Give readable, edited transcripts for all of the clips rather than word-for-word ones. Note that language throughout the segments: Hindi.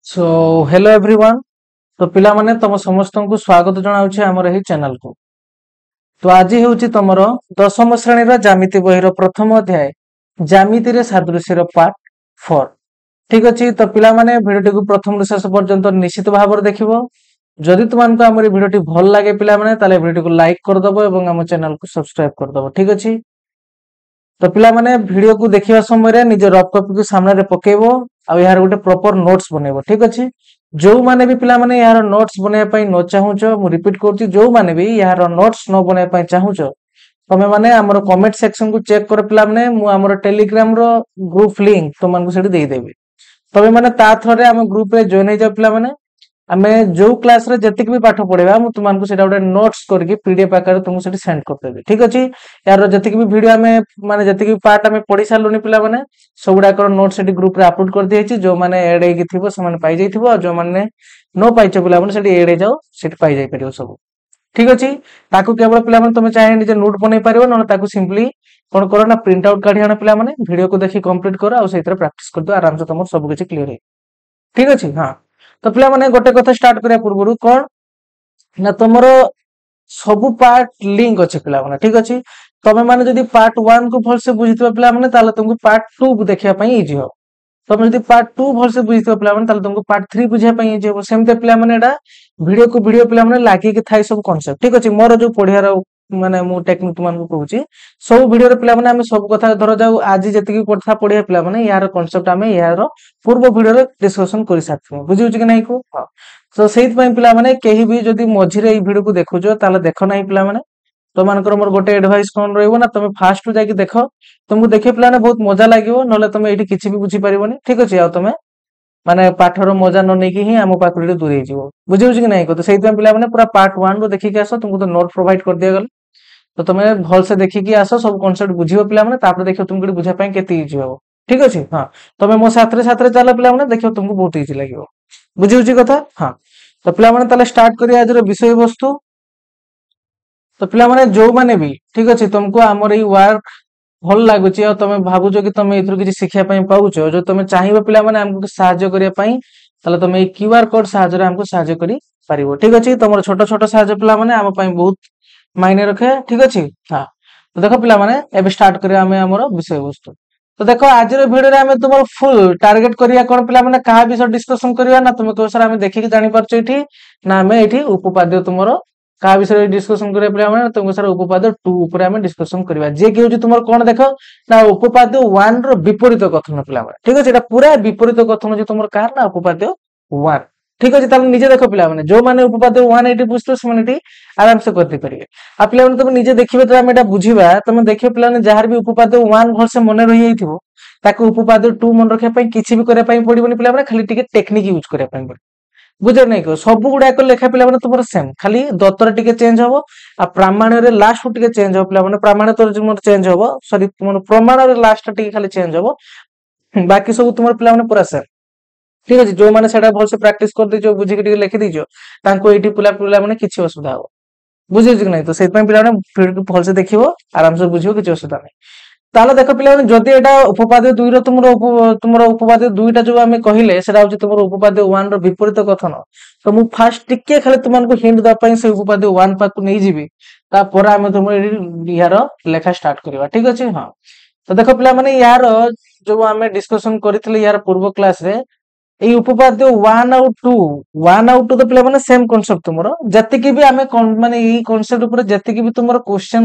So hello everyone. तो पिला माने तम समस्त को स्वागत जनाऊँ आमर यही चैनल को। तो आज हूँ तुमर दशम श्रेणी ज्यामिति बहिर प्रथम अध्याय ज्यामिति रे सादृश्य पार्ट 4। ठीक अच्छे। तो पिला माने भिडियो को प्रथम रु शेष पर्यंत निश्चित भाव देखिबो। जदि तुमको आम भिडियो भल लगे पिला माने ताले भिडियो को लाइक करदबो एवं आम चैनल को सब्सक्राइब करदबो। ठीक अच्छे। तो पिला माने वीडियो को देखिबा समय निज रफ कॉपी को सामने रे पकेबो आ यार गोटे प्रॉपर नोट्स बनेबो। ठीक अच्छे। जो माने भी पिला माने यार नोट्स बनेबा पई न चाहूचो मु रिपीट करती, जो माने भी यार नोट्स न बनेबा पई चाहूचो तमे माने हमर कमेंट सेक्शन को चेक कर पिला माने मु हमर टेलीग्राम रो ग्रुप लिंक तुमन को सेठी देई देबी। तमे माने ता थरे हम ग्रुप रे जॉइन हो जाओ पिला माने आमे जो क्लास रे जतिक भी पाठ पढेबा मु तुमन सेटा गोटे नोट्स करके पीडीएफ आकार तुमको सेठी सेंड कर देबी। ठीक अछि। यार जतिक भी वीडियो आमे माने जतिक भी पार्ट आमे पढी सारलुनी पिला माने सबुडा कर नोट्स सेठी ग्रुप रे अपलोड कर दियछि। जो माने ऐड हेकी थिबो से माने पाई जाइथिबो और जो माने नो पाइछो पिला माने सेठी ऐड हे जाओ सेठी पाई जाई परियो सब। ठीक अछि। ताकू केवल पिला माने तुमे चाहे निजे नोट बनै परियो न ताकू सिंपली कोन करो ना प्रिंट आउट काढी आनो पिला माने वीडियो को देखि कंप्लीट करो और सेतिर प्रैक्टिस कर दो आराम से तुम सब कुछ क्लियर है। ठीक अछि। हां तो पिला माने गोटे कथा स्टार्ट करिया पूर्वरु कोन ना तुमरो सब पार्ट लिंक अच्छे पिला माने। ठीक अछि। तमे माने जदी पार्ट 1 को भल से बुझितबा पिला माने ताले तुमको पार्ट 2 देखिया पई इजी हो। तमे जदी पार्ट 2 भल से बुझितबा पिला माने ताले तुमको पार्ट 3 बुझिया पई इजी हो। सेमते पिला माने एडा वीडियो को वीडियो पिला माने लागी के थाई सब कांसेप्ट। ठीक अछि। मोर जो पढियार माने मु टेक्निक तुमन को कहूची सब वीडियो रे पिला माने हम सब कथा धर जाऊ आज जति की कथा पढिया पिला माने यार कांसेप्ट हमें यार पूर्व वीडियो रे डिस्कशन करि साथि बुझिउ कि नहीं को। हां तो सेहित पई पिला माने केही भी जदी मझिरे ई वीडियो को देखुजो ताले देखो नाही पिला माने तो मानकर मोर गोटे एडवाइस कोन रहइबो ना तमे फास्ट टू जाके देखो तुमको देखे पिला ने बहुत मजा लागिवो नले तमे एठी किछि भी बुझी परिबोनी। ठीक अछि। आ तमे माने पाठर मजा न नै कि ही हम पाखुरी दूर हे जिवो बुझिउ कि नहीं को। तो सेहित पई पिला माने पूरा पार्ट 1 रो देखि के आसो तुमको तो नोट प्रोवाइड कर दिया गल तो तुम भल से देखिकी आस सब कॉन्सेप्ट बुझियो पिला माने तापर देखियो तुमको बुझा पई केते इजी हो। ठीक अछि। हां तमे मो साथरे चला पिला माने देखियो तुमको बहुत इजी लागिवो बुझिउ छी कथा। हां तो पिला माने ताले स्टार्ट करिया आज रो विषय वस्तु। तो पिला माने जो माने भी ठीक अछि तुमको हमर ई वर्क भल लागुची और तमे भाबुचो कि तमे इथरो किछि शिक्षा पई पाउचो जो तमे चाहिबो पिला माने हमको सहायता करिया पई ताले तमे ई क्यूआर कोड सहायता रे हमको सहायता करि पारिबो। ठीक अछि। तमर छोट छोट सहायता पिला माने हम पई बहुत मायने रखे। ठीक अछि। हाँ तो देखो पिला माने एबे स्टार्ट करिया हमें हमर विषय वस्तु। तो देखो आज रो वीडियो रे हमें तुमर फुल टारगेट करिया कोन पिला माने कहा विषय डिस्कशन करिया ना तुम को सर हमें देखि के जानि परछो एठी ना हमें एठी उपपाद्य तुमर कहा विषय डिस्कशन करिया पिला माने तुमको सर उपपाद्य 2 ऊपर हमें डिस्कशन करिया जे कि होची तुमर कोन देखो ना उपपाद्य 1 रो विपरीत कथन पिला माने। ठीक अछि। एटा पूरा विपरीत कथन जे तुमर कहा ना उपपाद्य 1। ठीक अछि। ताले निजे देखो पिला माने जो माने उपपाद्य 1 एठी बुझतो से माने एठी आराम से करते परिबे। आ पिला माने तुम निजे देखिबे तो हम एटा बुझिबा तुम देखियो पिला माने जहार भी उपपाद्य 1 भल से मने रहि जाइथिबो ताको उपपाद्य 2 मन रखे पई किछि भी करे पई पडिबोनी पिला माने खाली टिके टेक्निक यूज करे पई पडिबो बुझो नै को। सब गुडा को लेखा पिला माने तुमर सेम खाली दत्तर टिके चेंज होबो आ प्रामाण्य रे लास्ट टिके चेंज हो पिला माने प्रामाण्य तो तुमर चेंज होबो सॉरी तुमर प्रमाण रे लास्ट टिके खाली चेंज होबो बाकी सब तुमर पिला माने पूरा सेम। ठीक अछि। जो माने सेटा भल से प्रैक्टिस कर दिजो बुझि के टिके लिखि दिजो तांको एठी पिला माने किछि असुविधा हो बुझियो कि नहीं। तो सेत पई पिला माने वीडियो को भल से देखिबो आराम से बुझियो किछि असुविधा नहीं। ताले देखो पिला माने जदि एटा उपपाद्य 2 रो तुमरो उपपाद्य 2 टा जो हमें कहिले सेटा होची तुमरो उपपाद्य 1 रो विपरीत कथन। तो मु फास्ट टिके खाली तुमनको हिंट द पई से उपपाद्य 1 पाक नै जिबी ता पर हम तुम यार लेखा स्टार्ट करबा। ठीक अछि। हां तो देखो पिला माने यार जो हमें डिस्कशन करितले यार पूर्व क्लास रे এই উপপাদ্য 1 ଆଉ 2 ତ ପିଲା ମାନେ ସେମ କନସେପ୍ଟ ତୁମର ଯେତିକି ବି ଆମେ ମାନେ ଏଇ କନସେପ୍ଟ ଉପରେ ଯେତିକି ବି ତୁମର क्वेश्चन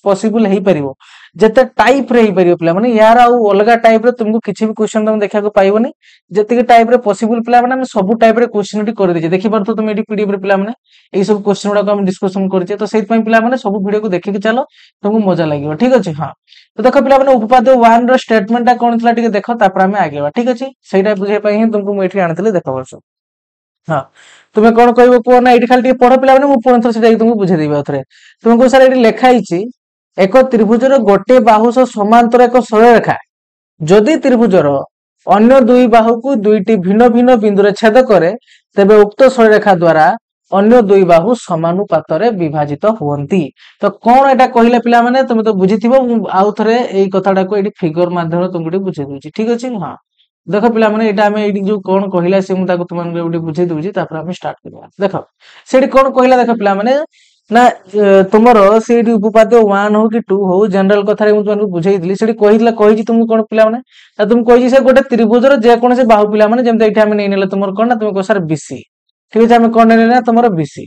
पॉसिबल ହେଇ परिबो ଯେତେ टाइप रे ହେଇ परिबो पिला ମାନେ यार ଆଉ ଅଲଗା टाइप रे तुमको किछि भी क्वेश्चन तुम देखा को पाइबोनी ଯେତିକି टाइप रे पॉसिबल पिला ମାନେ ଆମେ ସବୁ टाइप रे क्वेश्चन एटी कर देजे देखि परतो तुम एटी पीडीएफ रे पिला ମାନେ एई सब क्वेश्चन गुडा को हम डिस्कशन करछे तो सेहि पई पिला ମାନେ सब वीडियो को देखि के चलो तुमको मजा लागिवो। ठीक अछि। हां तो देखो पिला ମାନେ उपपाद्य 1 रो स्टेटमेंट ता कोन थला टिके देखो तापर हमें आगेवा। ठीक अछि। सेटा बुझे पई ही तुमको एठी आनतले देखो बरसो। हां तुमे कोन कहबो को ना एठी खाली टिके पढो पिला মানে मु पुनः थर सेटा तुमको बुझे देबा थरे तुमको सर एठी लेखा हिची एक त्रिभुजर गोटे बाहु सह समांतर एक सरळ रेखा जदि त्रिभुजर अन्य दुई बाहु को दुईटी भिन्न भिन्न बिंदु रे छेद करे तबे उक्त सरळ रेखा द्वारा अन्य दुई बाहु समानुपात रे विभाजित होवंती। तो कोन एटा कहिले पिला माने तुमे तो बुझिथिबो आउ थरे एई कथाटा को एठी फिगर माध्यम तुमको बुझे दूची। ठीक अछि। हां देख पिला माने एटा हमें एडी जो कोन कहिला से मु ताको तुमन एडी बुझे दूजी तापर हम स्टार्ट करबा देख सेडी कोन कहिला देख पिला माने ना तुमरो सेडी उपपाद्य 1 हो कि 2 हो जनरल कथा रे मु तुमन बुझेई दिली सेडी कहिला कहिजी तुम कोन पिला माने ता तुम कहिजी से गोटे त्रिभुज रो जे कोन से बाहु पिला माने जेमते एटा हमें नै नेले तुमर कोन ना तुम को सर बीसी ठीक है हमें कोन नै ना तुमरो बीसी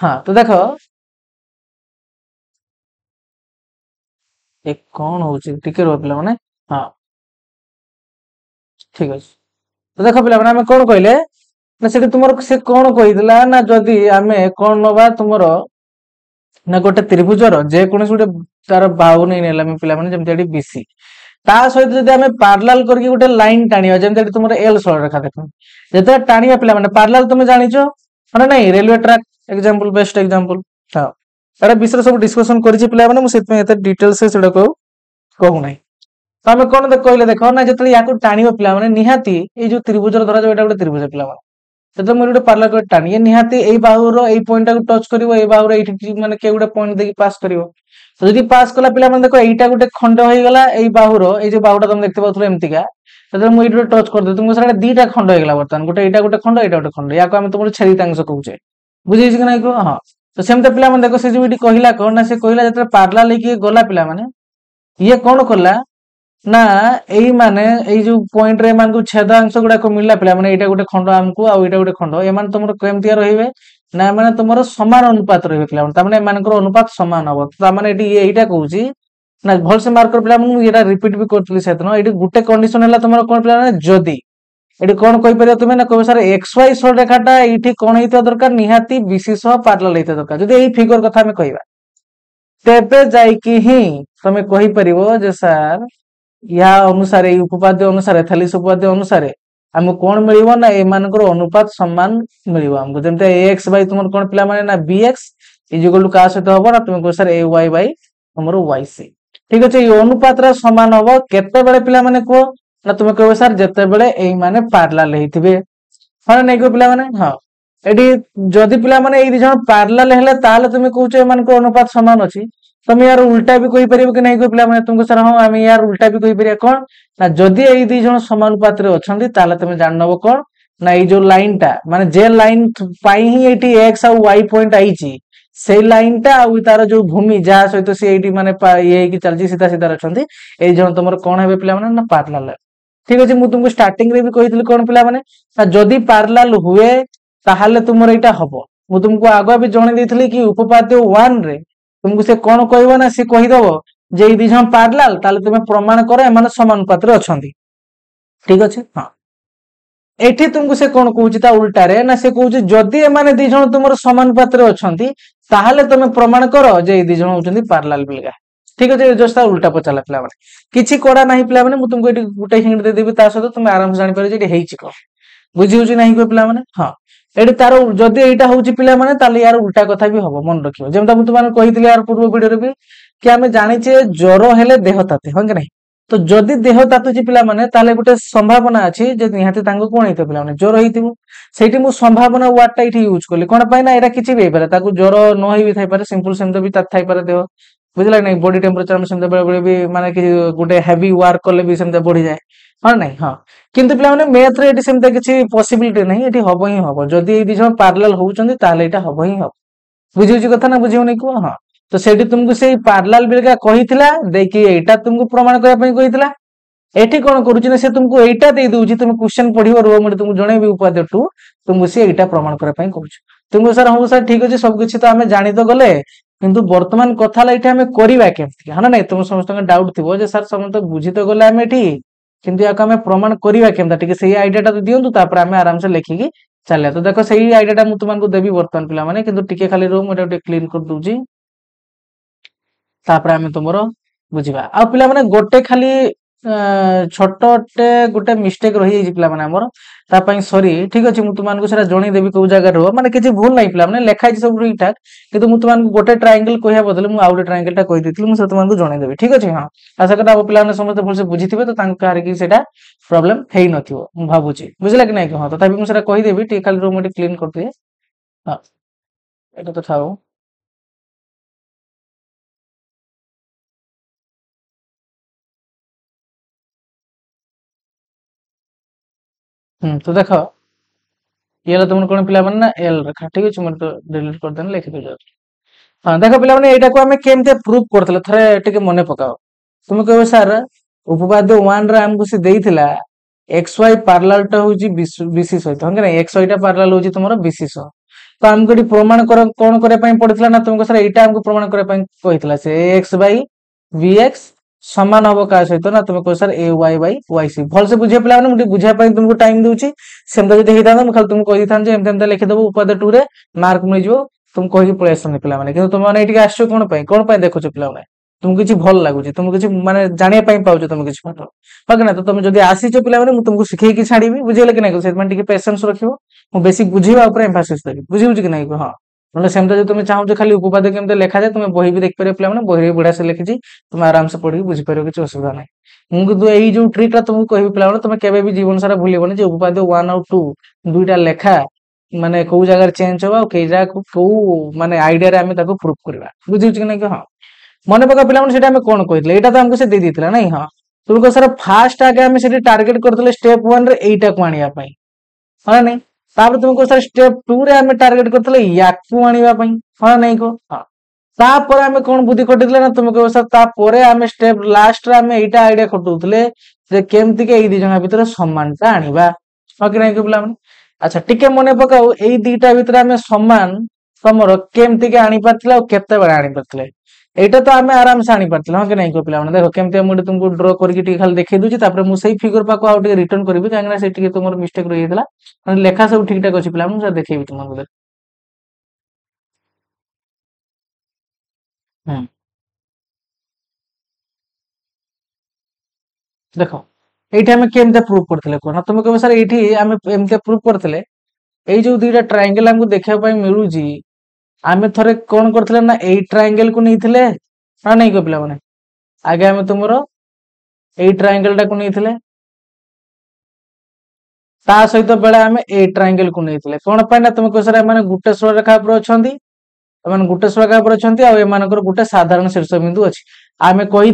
हां तो देखो ए कोन होची टिके रो पिला माने हां ठीक है तो देखो पिला माने हमें कोन कहिले ना सेठी तुमर से कोन कहिदला ना जदी हमें कोन नबा तुमरो ना गोटे त्रिभुजर जे कोनस गोटे तार बाहु नै नेला में पिला माने जेमते एडी बीसी ता सहित जदी हमें पैरेलल करके गोटे लाइन टाणिया जेमते एडी तुमर एल सरल रेखा देखो जते टाणिया पिला माने पैरेलल तुम जानिचो माने नै railway track example best example हां तारा विषय सब डिस्कशन करिछि पिला माने मु सेत में एते डिटेल्स से सेडा कहू नै तो हमें कोन दे कहले देखो ना जते याको टाणियो पिला माने निहाती ए जो त्रिभुजर धरा जो एटा गोटे त्रिभुज पिला माने जते मोर गोटे पैरेलल कर टाणी ए निहाती ए बाहुर ए पॉइंट को टच करिवो ए बाहुर एठी माने के गोटे पॉइंट देकी पास करिवो तो जदी पास कला पिला माने देखो एटा गोटे खंड होई गला ए बाहुर ए जो बाहुटा तुम देखते पाथुलो एमतिका तते मु एठी टच कर दे तुमको साडा दीटा खंड होई गला बर्तन गोटे एटा गोटे खंड एटा गोटे खंड याको हम तुमरो छेदितांश कहूचे बुझी कि नै को हां तो सेमते पिला माने देखो से जो एठी कहिला कोन ना से कहिला जते पैरेलल लेके गला पिला माने ये कोन करला ना एई माने एई जो पॉइंट रे मान को छेदांश गुडा को मिलला पिला माने एटा गोटे खंड हमकु आ एटा गोटे खंड ए मान तुमरो केमतिया रहिबे ना माने तुमरो समान अनुपात रहिबे पिला माने त माने मानकर अनुपात समान हबो त माने एटी एइटा कहूची ना भल से मार्क कर पिला माने एटा रिपीट भी करतली सेतनो एटी गुटे कंडीशन हला तुमरो कोन पिला माने जदी एटी कोन कहि परियो तुमे ना कहबो सर एक्स वाई सरल रेखाटा एठी कोन हेतो दरकार निहाती बीसी सह पैरेलल हेतो दरकार जदी एई फिगर कथा हम कहिबा तेबे जाई कि ही तुमे कहि परिबो जे सर या अनुसार उपपाद्य अनुसार थैलिस उपपाद्य अनुसार हमको कोन मिलिबो ना ए मानकर अनुपात समान मिलिबो हमको जेमते ax बाय तुमर कोन पिला माने ना bx इक्वल टू का सहित हबो ना तुम को सर ay बाय हमरो yc ठीक अछि ये अनुपात रा समान हबो केते बेले पिला माने को ना तुम कहबो सर जते बेले एई माने पैरेलल हेतिबे हां नै को पिला माने हां एडी जदी पिला माने एई जण पैरेलल हेले ताले तुम कहउछे ए मानकर अनुपात समान अछि तुम यार उल्टा भी कहि परिबो कि नै को पिला माने तुमको सर हां हम यार उल्टा भी कहि परिया कोन ना जदी एई दी जण समानुपात रे अछंती ताले तुम जान नबो कोन ना एई जो लाइन टा माने जे लाइन पाई ही एटी x आ y पॉइंट आईची से लाइन टा आ तार जो भूमि जा सहित से एटी माने ये कि चलजी सीधा सीधा अछंती एई जण तुमर कोन हेबे पिला माने ना पैरेलल ठीक अछि मु तुमको स्टार्टिंग रे भी कहितली कोन पिला माने ना जदी पैरेलल हुए ताहाले तुमर एटा हबो मु तुमको आगो भी जणे देथली कि उपपाद्य 1 रे तुमको से कोन कहबो ना से कहि दबो जे ई दी जण पैरेलल ताले तुमे प्रमाण करो ए माने समानुपात रे अछंती ठीक अछि हां एठी तुमको से कोन कहूची ता उल्टा रे ना से कहूची जदी ए माने दी जण तुमर समानुपात रे अछंती ताहाले तुमे प्रमाण करो जे ई दी जण होचंती पैरेलल बिलगा ठीक अछि जस्ट उल्टा पचाला पिला माने किछि कोडा नाही पिला माने मु तुमको एठी गुटे हिंट दे देबी ता सहित तुमे आराम से जानि पारे जे एठी हेइची को बुझी होची नाही को पिला माने हां एठी तारो जदी एटा होची पिला माने ताले यार उल्टा कथा भी हबो मन रखियो जेमता मु तुमाने कहितली यार पूर्व वीडियो रे भी कि हमें जानिचे ज्वर हेले देह ताते हं कि नहीं तो जदी देह तातुची पिला माने ताले गुटे संभावना अछि जे निहाती तांको कोन हेतो पिला माने ज्वर हेतिबो सेठी मु संभावना वर्ड टा इठी यूज करली कोन पाइ ना एटा किछि भी पारे ताको ज्वर न होई भी थाई पारे सिंपल सेमते भी थाई पारे देह बुझला नहीं बॉडी टेम्परेचर में सेमते बेले बेले भी माने कि गुटे हेवी वर्क करले भी सेमते बढ़ी जाए हां नहीं हां किंतु पिला माने मैथ रे एठी सेमते किछि पॉसिबिलिटी नहीं एठी हबो ही हबो जदी ए दिजन पैरेलल होउचंदी ताले एटा हबो ही हबो बुझियो कथा ना बुझियो नहीं को हां तो सेठी तुमको सेई पैरेलल बिलगा कहितला देखि एटा तुमको प्रमाण करबा पई कहितला एठी कोन करूची ना से तुमको एटा दे दोउची तुम क्वेश्चन पढिबो रो मते तुमको जणेबी उपाद्य 2 तुमको से एटा प्रमाण करबा पई कहूची तुमको सर हम सर ठीक अछि सब किछि तो हमें जानि तो गले किंतु वर्तमान कथा ला एठी हमें करिबा केमति हां नहीं तुम समस्त का डाउट थिबो जे सर समस्त बुझी तो गले हमें एठी किंतु याक हमें प्रमाण करिबा केमता ठीक सेही आईडिया टा दियंतु तापर हमें आराम से लिखिकी चले तो देखो सेही आईडिया टा मु तुमको देबी वर्तमान पिला माने किंतु टिके खाली रो मोटे टे क्लीन कर दूची तापर हमें तुमरो बुझिबा आ पिला माने गोटे खाली छोटटे गोटे मिस्टेक रही जाई पिला माने हमर ता पई सॉरी ठीक अछि मु तुमनको सेरा जणी देबी को जगह रो माने किछि भूल नाही पिला माने लेखाइ सब ठीक ठाक किंतु मु तुमनको गोटे ट्रायंगल कहिया बदले मु आउटे ट्रायंगल टा कहि देथिलि मु से तुमनको जणी देबी ठीक अछि हां आशा करता अब पिला माने समस्त भल से बुझिथिबे तो तांको कार कि सेटा प्रॉब्लम हेई नथिबो मु भाबुची बुझला कि नाही हां तथापि मु सेरा कहि देबी ठीक खाली रो मोटे क्लीन करते हां एटा तो थाओ तो देख ये तुम कौन पिला ना एल रेखा ठीक अच्छे मुझे तो डिलीट करदे लिखिद हाँ देख पिला यहाँ को आम केमती प्रूफ करते थे टे मन पकाओ तुम कह सर उपपाद्य वन आमको सी देला एक्स वाई पार्लाल टा हूँ बीसी सहित हाँ कि एक्स वाई टा पार्लाल हूँ तुम बीसी सह तो आमको ये प्रमाण कौन करने पड़ता ना तुमको सर यहाँ आमको प्रमाण करने से एक्स बै वीएक्स सामान हम क्या सहित ना तुम कह sir A Y by Y C भल से बुझे पिला मुझे बुझाई तुमको टाइम दूसरी सेमता जो होता मुझे खाली तुमको कही था एमती लिखिदेव उपाध्य टू रे मार्क मिल तुम कहीं पलि आस पे तुम आस कौन देखुच पे तुमको किसी भल लगुच तुमको किसी माने जाना पाच तुम किसी पाठ हाँ ना तो तुम जब आसीच पे तुमको शिखेकी छाड़ी बुझे कि नहीं पेसेंस रखो मुझे बेसी बुझेवा एम्फासिस देवी बुझे कि नहीं हाँ ना सेमता जो तुम चाहो खाली उपपाद्य केमती लिखा जाए तुम बही भी देखिपार पे बही बढ़िया से लिखी तुम आराम से पढ़ी बुझीपार किसी असुविधा ना मुझे यही जो ट्रिक्टा तुमको कह पे तुम के जीवन सारा भूलबनी उपपाद्य वन आउ टू दुईटा लेखा माने कौ जगह चेंज होगा कई जगह कौ माने आइडिया आम प्रूफ करवा बुझे कि नहीं हाँ मन पका पे कौन कहते यहाँ तो आमको से दे देता नहीं हाँ तुम कह सर फास्ट आगे आम से टार्गेट करते स्टेप वन एटा को आने हाँ नहीं तापर तुम कह सर स्टेप टू रे आम टार्गेट करते या हाँ नहीं कह हाँ तापर आम कौन बुद्धि खटे ना तुम कह सर तापर आम स्टेप लास्ट आम यहाँ आइडिया खटाऊे केमती के दी भितर समानता आनिबा हाँ कि नहीं कह पे अच्छा टिके मन पकाओ यही दीटा भितर आम समान तुम केमती के आनी पार्थिले केते बेले आनी पार्थिले एटा तो आम आराम से आनी पार्थिले हाँ कि नहीं पे देख केमती मुझे तुमको ड्र करके खाली देखी दूसरी मुझे सही फिगर पाक आउ रिटर्न करी कहीं तुम मिस्टेक रही है लेखा सब ठीक ठाक अच्छी पे मुझे देखी तुमको देख ये आम केमती प्रूव करते कह तुम कह सर ये आम एमती प्रूव करते ये जो दुईटा ट्रायंगल आमको देखा मिलूँ आम थे कौन करते ना यही ट्रायंगल को नहीं ना नहीं कह पे आगे आम तुम यही ट्रायंगल टाक नहीं सहित बेले आम ए ट्रायंगल को नहीं कौन पाई तुम कह सर गोटे सरलरेखा पर अच्छा गोटे सरलरेखा पर अच्छा आम गोटे साधारण शीर्ष बिंदु अच्छी आम कही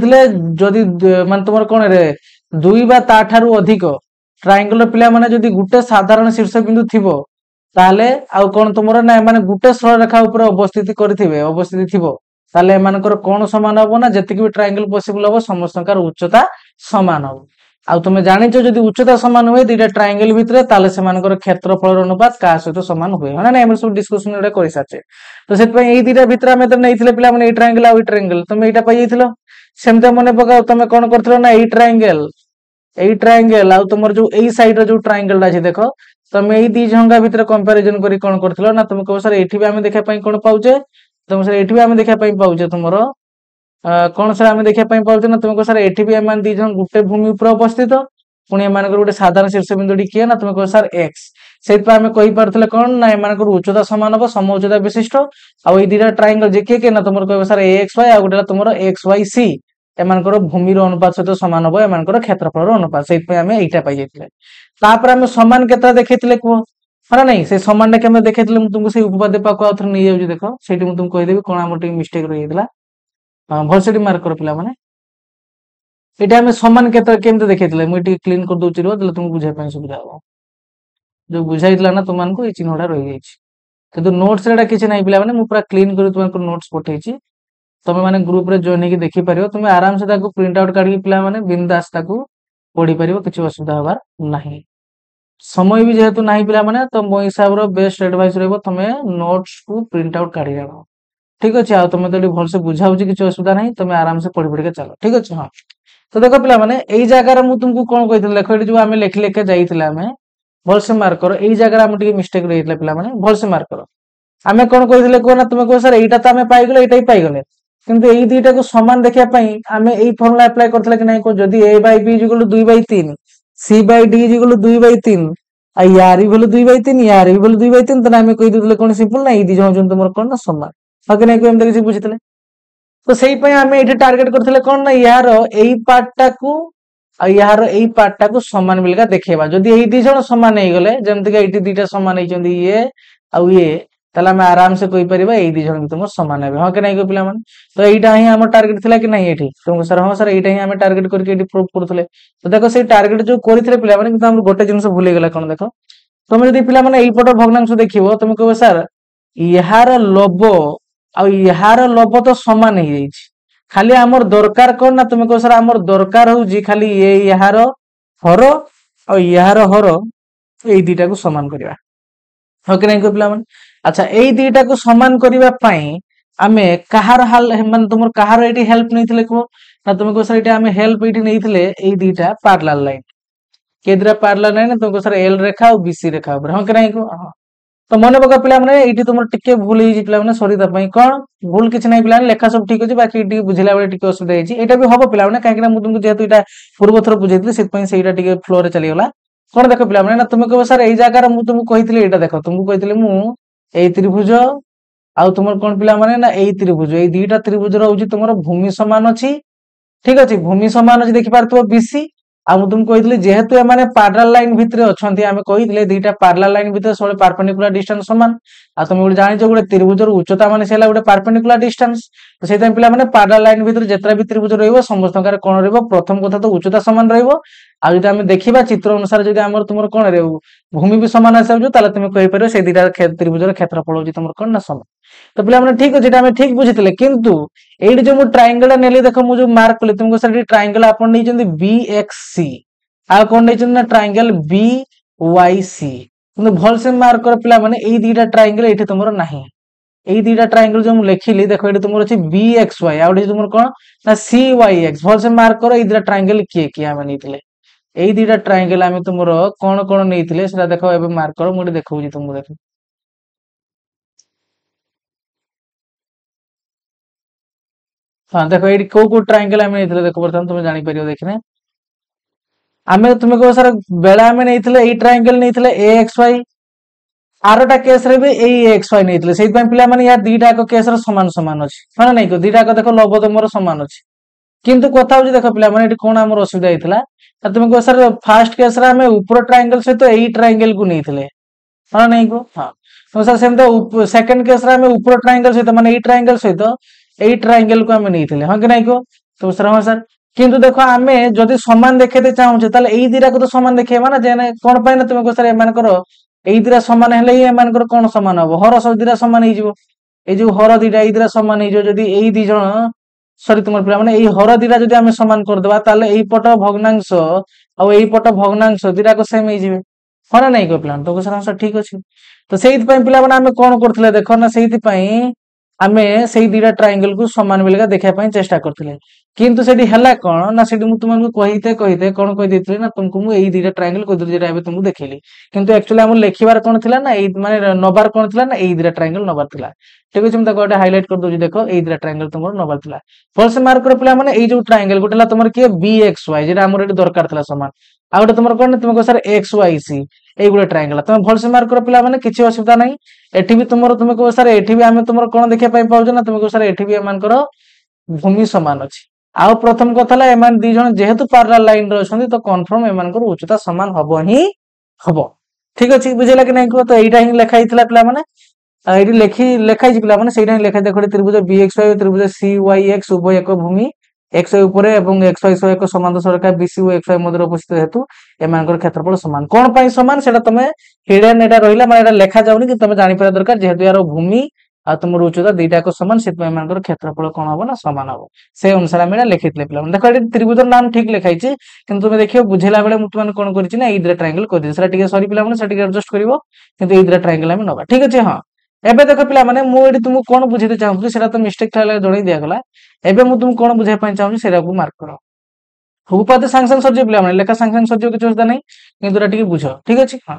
जदि मान तुम कौन रे दुई बा ताठारु अधिक ट्रायंगल पिला माने जदि गोटे साधारण शीर्ष बिंदु थिबो ताले आउ कौन तुम ना एम गोटे सरलरेखा उपर अवस्थित करेंगे अवस्थित थी ताले एमानकर कौन समान हम ना जी भी ट्रायंगल पॉसिबल हम समस्त उच्चता समान हम आ तुम जानिच जदि उच्चता समान हुए दुईटा ट्रायंगल भितर ताले सेमानकर क्षेत्रफल अनुपात का सहित समान हुए हाँ ना सब डिस्कसन गुड़ा कर सारी तो से दुईटा भितर आम नहीं पिला मैंने ट्रायंगल आउ ट्रायंगल तुम यहाँ पाई सेमती मन पकाओ तुम कौन कर ना यही ट्रायंगल आउ तुम जो यही साइड जो ट्रायंगल अच्छे देख तुम यही दी झंगा भितर कंपेरिजन करी कौन कर ना तुम कह सर ये भी आम देखा कौन पाचे तुम सर ये आम देखा पाचे तुम कौन सर आम देखा पाचे ना तुम कह सर ये भी एम दी जन गोटे भूमि उपर अवस्थित पुणी एम गोटे साधारण शीर्ष बिंदु किए ना तुम कह सर एक्स से आम कही पारे कौन ना एम उच्चता सामान हम सम उच्चता विशिष्ट आउ दुईटा ट्रायंगल जे किए ना तुम कह सर एक्स वाई आ गोटे तुम एक्स वाई सी एमानकर भूमि अनुपात सहित सामान हम एमानकर क्षेत्रफल अनुपात से आम यहाँ पाई आम समान केतटा देखते कह हाँ नहीं से समान केम देखते तुमको से उपपाद्य पाक आउ थे नहीं जाऊँ देख से तुमको कहीदेवी कौन आम मिस्टेक रही है भल से मार्क कर पे मैंने ये आम समान केमती देखते मुझे क्लीन कर दूसरी रो तुमको बुझाई सुविधा हम जो बुझाई ना तुमको ये चिन्हटा रही जाइए कि नोट्स किसी ना पे मैंने पूरा क्लीन कर तुमको नोट्स पठे तुम मैंने ग्रुप रे जॉइन होगी देखिपार तुम आराम से प्रिंट आउट काढ़ी पे मैंने बिंदास पढ़ी पार किसी असुविधा हबार नहीं समय भी जेहेतु ना पे मैंने तो मो हिसाब रो बेस्ट एडवाइस रही तुम नोट्स को प्रिंट आउट काढ़ी आण ठीक अच्छे आ तुम तो भलसे बुझाऊ किसी असुविधा नहीं तुम आराम से पढ़ी पढ़ी चलो ठीक अच्छे हाँ तो देख पे मैंने यही जगार मुझे तुमको कौन कही देख ये जो आम लेखि लेखे जाइए आम भलसे मार्क कर यही जगह आम मिस्टेक रही है पे मैंने भलसे मार्क कर आम कौन कही कहना तुम कह सर यहाँ तो आम पाइगले यहाँ ही पाइगले किंतु यही दुईटा को समान देखापी आम यही फर्मुला अप्लाई करते कि नहीं जदि ए बै बी इक्वल 2/3 सी बै डी इक्वल 2/3 यार भी भले 2/3 यार भी भले 2/3 तो आम कही दूसरे कौन सिंपल ना ये दी जन तुम कौन ना समान हाँ कि नहीं एमती किसी बुझे तो से आम ये टार्गेट करते कौन ना यार यही पार्टा को यार यही पार्टा को समान बिलका देखा जदि यही दी जन सामान हो गले जमती ये दुईटा सामान होती ये आउ ये ताले आमे आराम से कहि परिबा एई दी जण भी तुम समान हेबे। हां कि नै को पिला माने तो एइटा ही हमर टारगेट थिला कि नै एठी तुमको सर हां सर एइटा ही हमें टारगेट करके एठी प्रूव करथले। तो देखो से टारगेट जो करिथिले पिला माने किंतु हम गोटे जिंस भूली गेला कोन देखो तुम जदि पिला माने एई पट भग्नांश देखिबो तुम कहबो सर इहार लब आ इहार लब तो समान हे जाईछि खाली हमर दरकार कोन ना तुम कहबो सर हमर दरकार होउजी खाली ए इहार हर आ इहार हर एई दीटा को समान करिवा। हो कि नै को पिला माने अच्छा एई दीटा को समान करिवा पई आमे कहार हाल माने तुमर कहार एठी हेल्प नैथिले को ना तुम को सर एठी आमे हेल्प एठी नैथिले एई दीटा पैरेलल लाइन केद्रा पैरेलल लाइन तुमको सर एल रेखा और बीसी रेखा ऊपर हां कि नै को तो मन पका पिला माने एठी तुमर टिके भूल हे जी पिला माने सॉरी त पई कोन भूल किछ नै पिला लेखा सब ठीक अछि बाकी टिके बुझिला बेले टिके असुविधा हे जी एटा भी हबो पिला माने काहे कि ना मु तुमको जेतु एटा पूर्व थर बुझैतले सेत पई सेइटा टिके फ्लो रे चली गेला कोन देखो पिला माने ना तुम कहबो सर एई जागा रे मु तुमको कहितले एटा देखो तुमको कहितले मु एई त्रिभुज आ तुमर कोन पिला माने ना एई त्रिभुज एई दुईटा त्रिभुज रो होजी तुमर भूमि समान अछि ठीक अछि भूमि समान अछि देखि पारतो बीसी आ मु तुमको कहितले जेहेतु ए माने पैरेलल लाइन भितरे अछंती आमे कहितले दुईटा पैरेलल लाइन भितरे सोले परपेंडिकुलर डिस्टेंस समान आ तुम गुड जानि छ गुड त्रिभुज रो उच्चता माने सेला गुड परपेंडिकुलर डिस्टेंस तो सेता पिला माने पैरेलल लाइन भितरे जेतरा भी त्रिभुज रहइबो समस्तकार कोण रहइबो प्रथम कथा तो उच्चता समान रहइबो आ जदि आमे देखिबा चित्र अनुसार जदि हमर तुमर कोण रहउ भूमि भी समान आसे जो ताले तुम कहि परबो से दुईटा त्रिभुज रो क्षेत्रफल होजी तुमर कोण ना समान तो पिला माने ठीक अछि जेटा आमे ठीक बुझितले किंतु एडी जो मु ट्रायंगल नेली देखो मु जो मार्क कले तुमको सर ट्रायंगल आपन नै जंदी बीएक्ससी आ कोन नै जंदी ना ट्रायंगल बीवाईसी किंतु भल से मार्क कर पिला माने एई दुईटा ट्रायंगल एठी तुमरो नाही एई दुईटा ट्रायंगल जो मु लेखिली देखो एठी तुमरो अछि बीएक्सवाई आ ओठी तुमरो कोन ना सीवाईएक्स भल से मार्क करो एई दुईटा ट्रायंगल किए किए आमे नैथिले एई दुईटा ट्रायंगल आमे तुमरो कोन कोन नैथिले सेटा देखो एबे मार्क करो मु देखौजी तुमको देखो हां देखो एठी को ट्रायंगल आमे नैथिले देखो बर्तमान तुम जानि परियो देखिने आमे तुमे को सर बेला आमे नैथिले एई ट्रायंगल नैथिले एक्सवाई आरोटा केस रे भी एई एक्सवाई नैथिले सेहि पय पिला माने या दुईटा को केस रे समान समान अछि माने नै को दुईटा को देखो लब तुमरो समान अछि किंतु कथा होजी देखो पिला माने एठी कोन हमर असुविधा हेतिला त तुमे को सर फर्स्ट केस रे आमे ऊपर ट्रायंगल से तो एई ट्रायंगल को नैथिले हां नै को हां तो सर सेम तो सेकंड केस रे आमे ऊपर ट्रायंगल से तो माने एई ट्रायंगल से तो एई ट्रायंगल को आमे नैथिले हां कि नै को तो सर हां सर किंतु देखो आमे जदि समान देखेते चाहू छे ताले एई दिरा को तो समान देखेबा ना जे कोन पय ना तुमे को सर ए मान करो एई दिरा समान हेले ए मान करो कोन समान हबो हर सब दिरा समान हे जिवो ए जो हर दिरा एई दिरा समान हे जो जदि एई दी जण सॉरी तुमर पिला माने एई हर दिरा जदि आमे समान कर देबा ताले एई पट भग्नांश आ एई पट भग्नांश दिरा को सेम हे जिवे होना नै को प्लान तो सर ठीक अछि तो सेहि पय पिला माने आमे कोन करथले देखो ना सेहि पय आमे सेहि दिरा ट्रायंगल को समान बेलगा देखा पय चेष्टा करथले किंतु सेठी हला कोन ना सेठी मु तुमको कहिते कहिते कोन कहि देथले ना तुमको मु एई दिरा ट्रायंगल कहि देथले जेटा एबे तुमको देखैली किंतु एक्चुअली हम लेखिबार कोन थिला ना एई माने नबार कोन थिला ना एई दिरा ट्रायंगल नबार थिला ठीक अछि हम ताको एटा हाइलाइट कर दोजी देखो एई दिरा ट्रायंगल तुमरो नबार थिला फॉल्स मार्क कर पिला माने एई जो ट्रायंगल गोटेला तुमर के बीएक्सवाई जेटा हमर एटी दरकार थिला समान आ गोटे तुमर कोन तुमको सर एक्सवाईसी एई गुडा ट्रायंगल तुम फॉल्स मार्क कर पिला माने किछि असुविधा नै एठी भी तुमरो तुमको सर एठी भी आमे तुमरो कोन देखिया पय पाउछ ना तुमको सर एठी भी एमान करो भूमि समान अछि आ प्रथम कथला एमान दी जण जेहेतु पैरेलल लाइन रो छथि तो कन्फर्म एमान को उच्चता समान हबो ही हबो ठीक अछि बुझिला कि नै को तो एइटा ही लेखा हितला पिला माने एइटी लेखाइ पिला माने सेइटा ही लेखा देखो त्रिभुज बीएक्सवाई त्रिभुज सीवाईएक्स उभय एक भूमि एक्स वाई ऊपर एवं एक्स वाई सह एक समांतर रेखा बीसी और एक्स वाई मध्य उपस्थित हेतु एमानकर क्षेत्रफल समान कोन पई समान सेटा तमे हिडन एटा रहिला माने एटा लेखा जाउनी कि तमे जानि परा दरकार जेहेतु यार भूमि आ तुमर उच्चता दुईटा को समान सेत पय एमानकर क्षेत्रफल कोन हबो ना समान हबो से अनुसार हम एटा लिखितले पिला देखो एटी त्रिभुजर नाम ठीक लिखाइ छी किंतु तुमे देखियो बुझेला बेले मुत माने कोन करिछि ना ई दिरा ट्रायंगल कर दे सेटा ठीक सॉरी पिला माने सेटा ठीक एडजस्ट करिवो किंतु ई दिरा ट्रायंगल हम नबा ठीक अछि हां एबे देखो पिला माने मु एटी तुमको कोन बुझिते चाहू सेटा तो मिस्टेक थाले जणै दिया गला एबे मु तुमको कोन बुझाय पय चाहू सेटा को मार्क करो उपपाद्य सांसन सर्जो पिला माने लेखा सांसन सर्जो किछ होता नै किंतु एटा ठीक बुझो ठीक अछि हां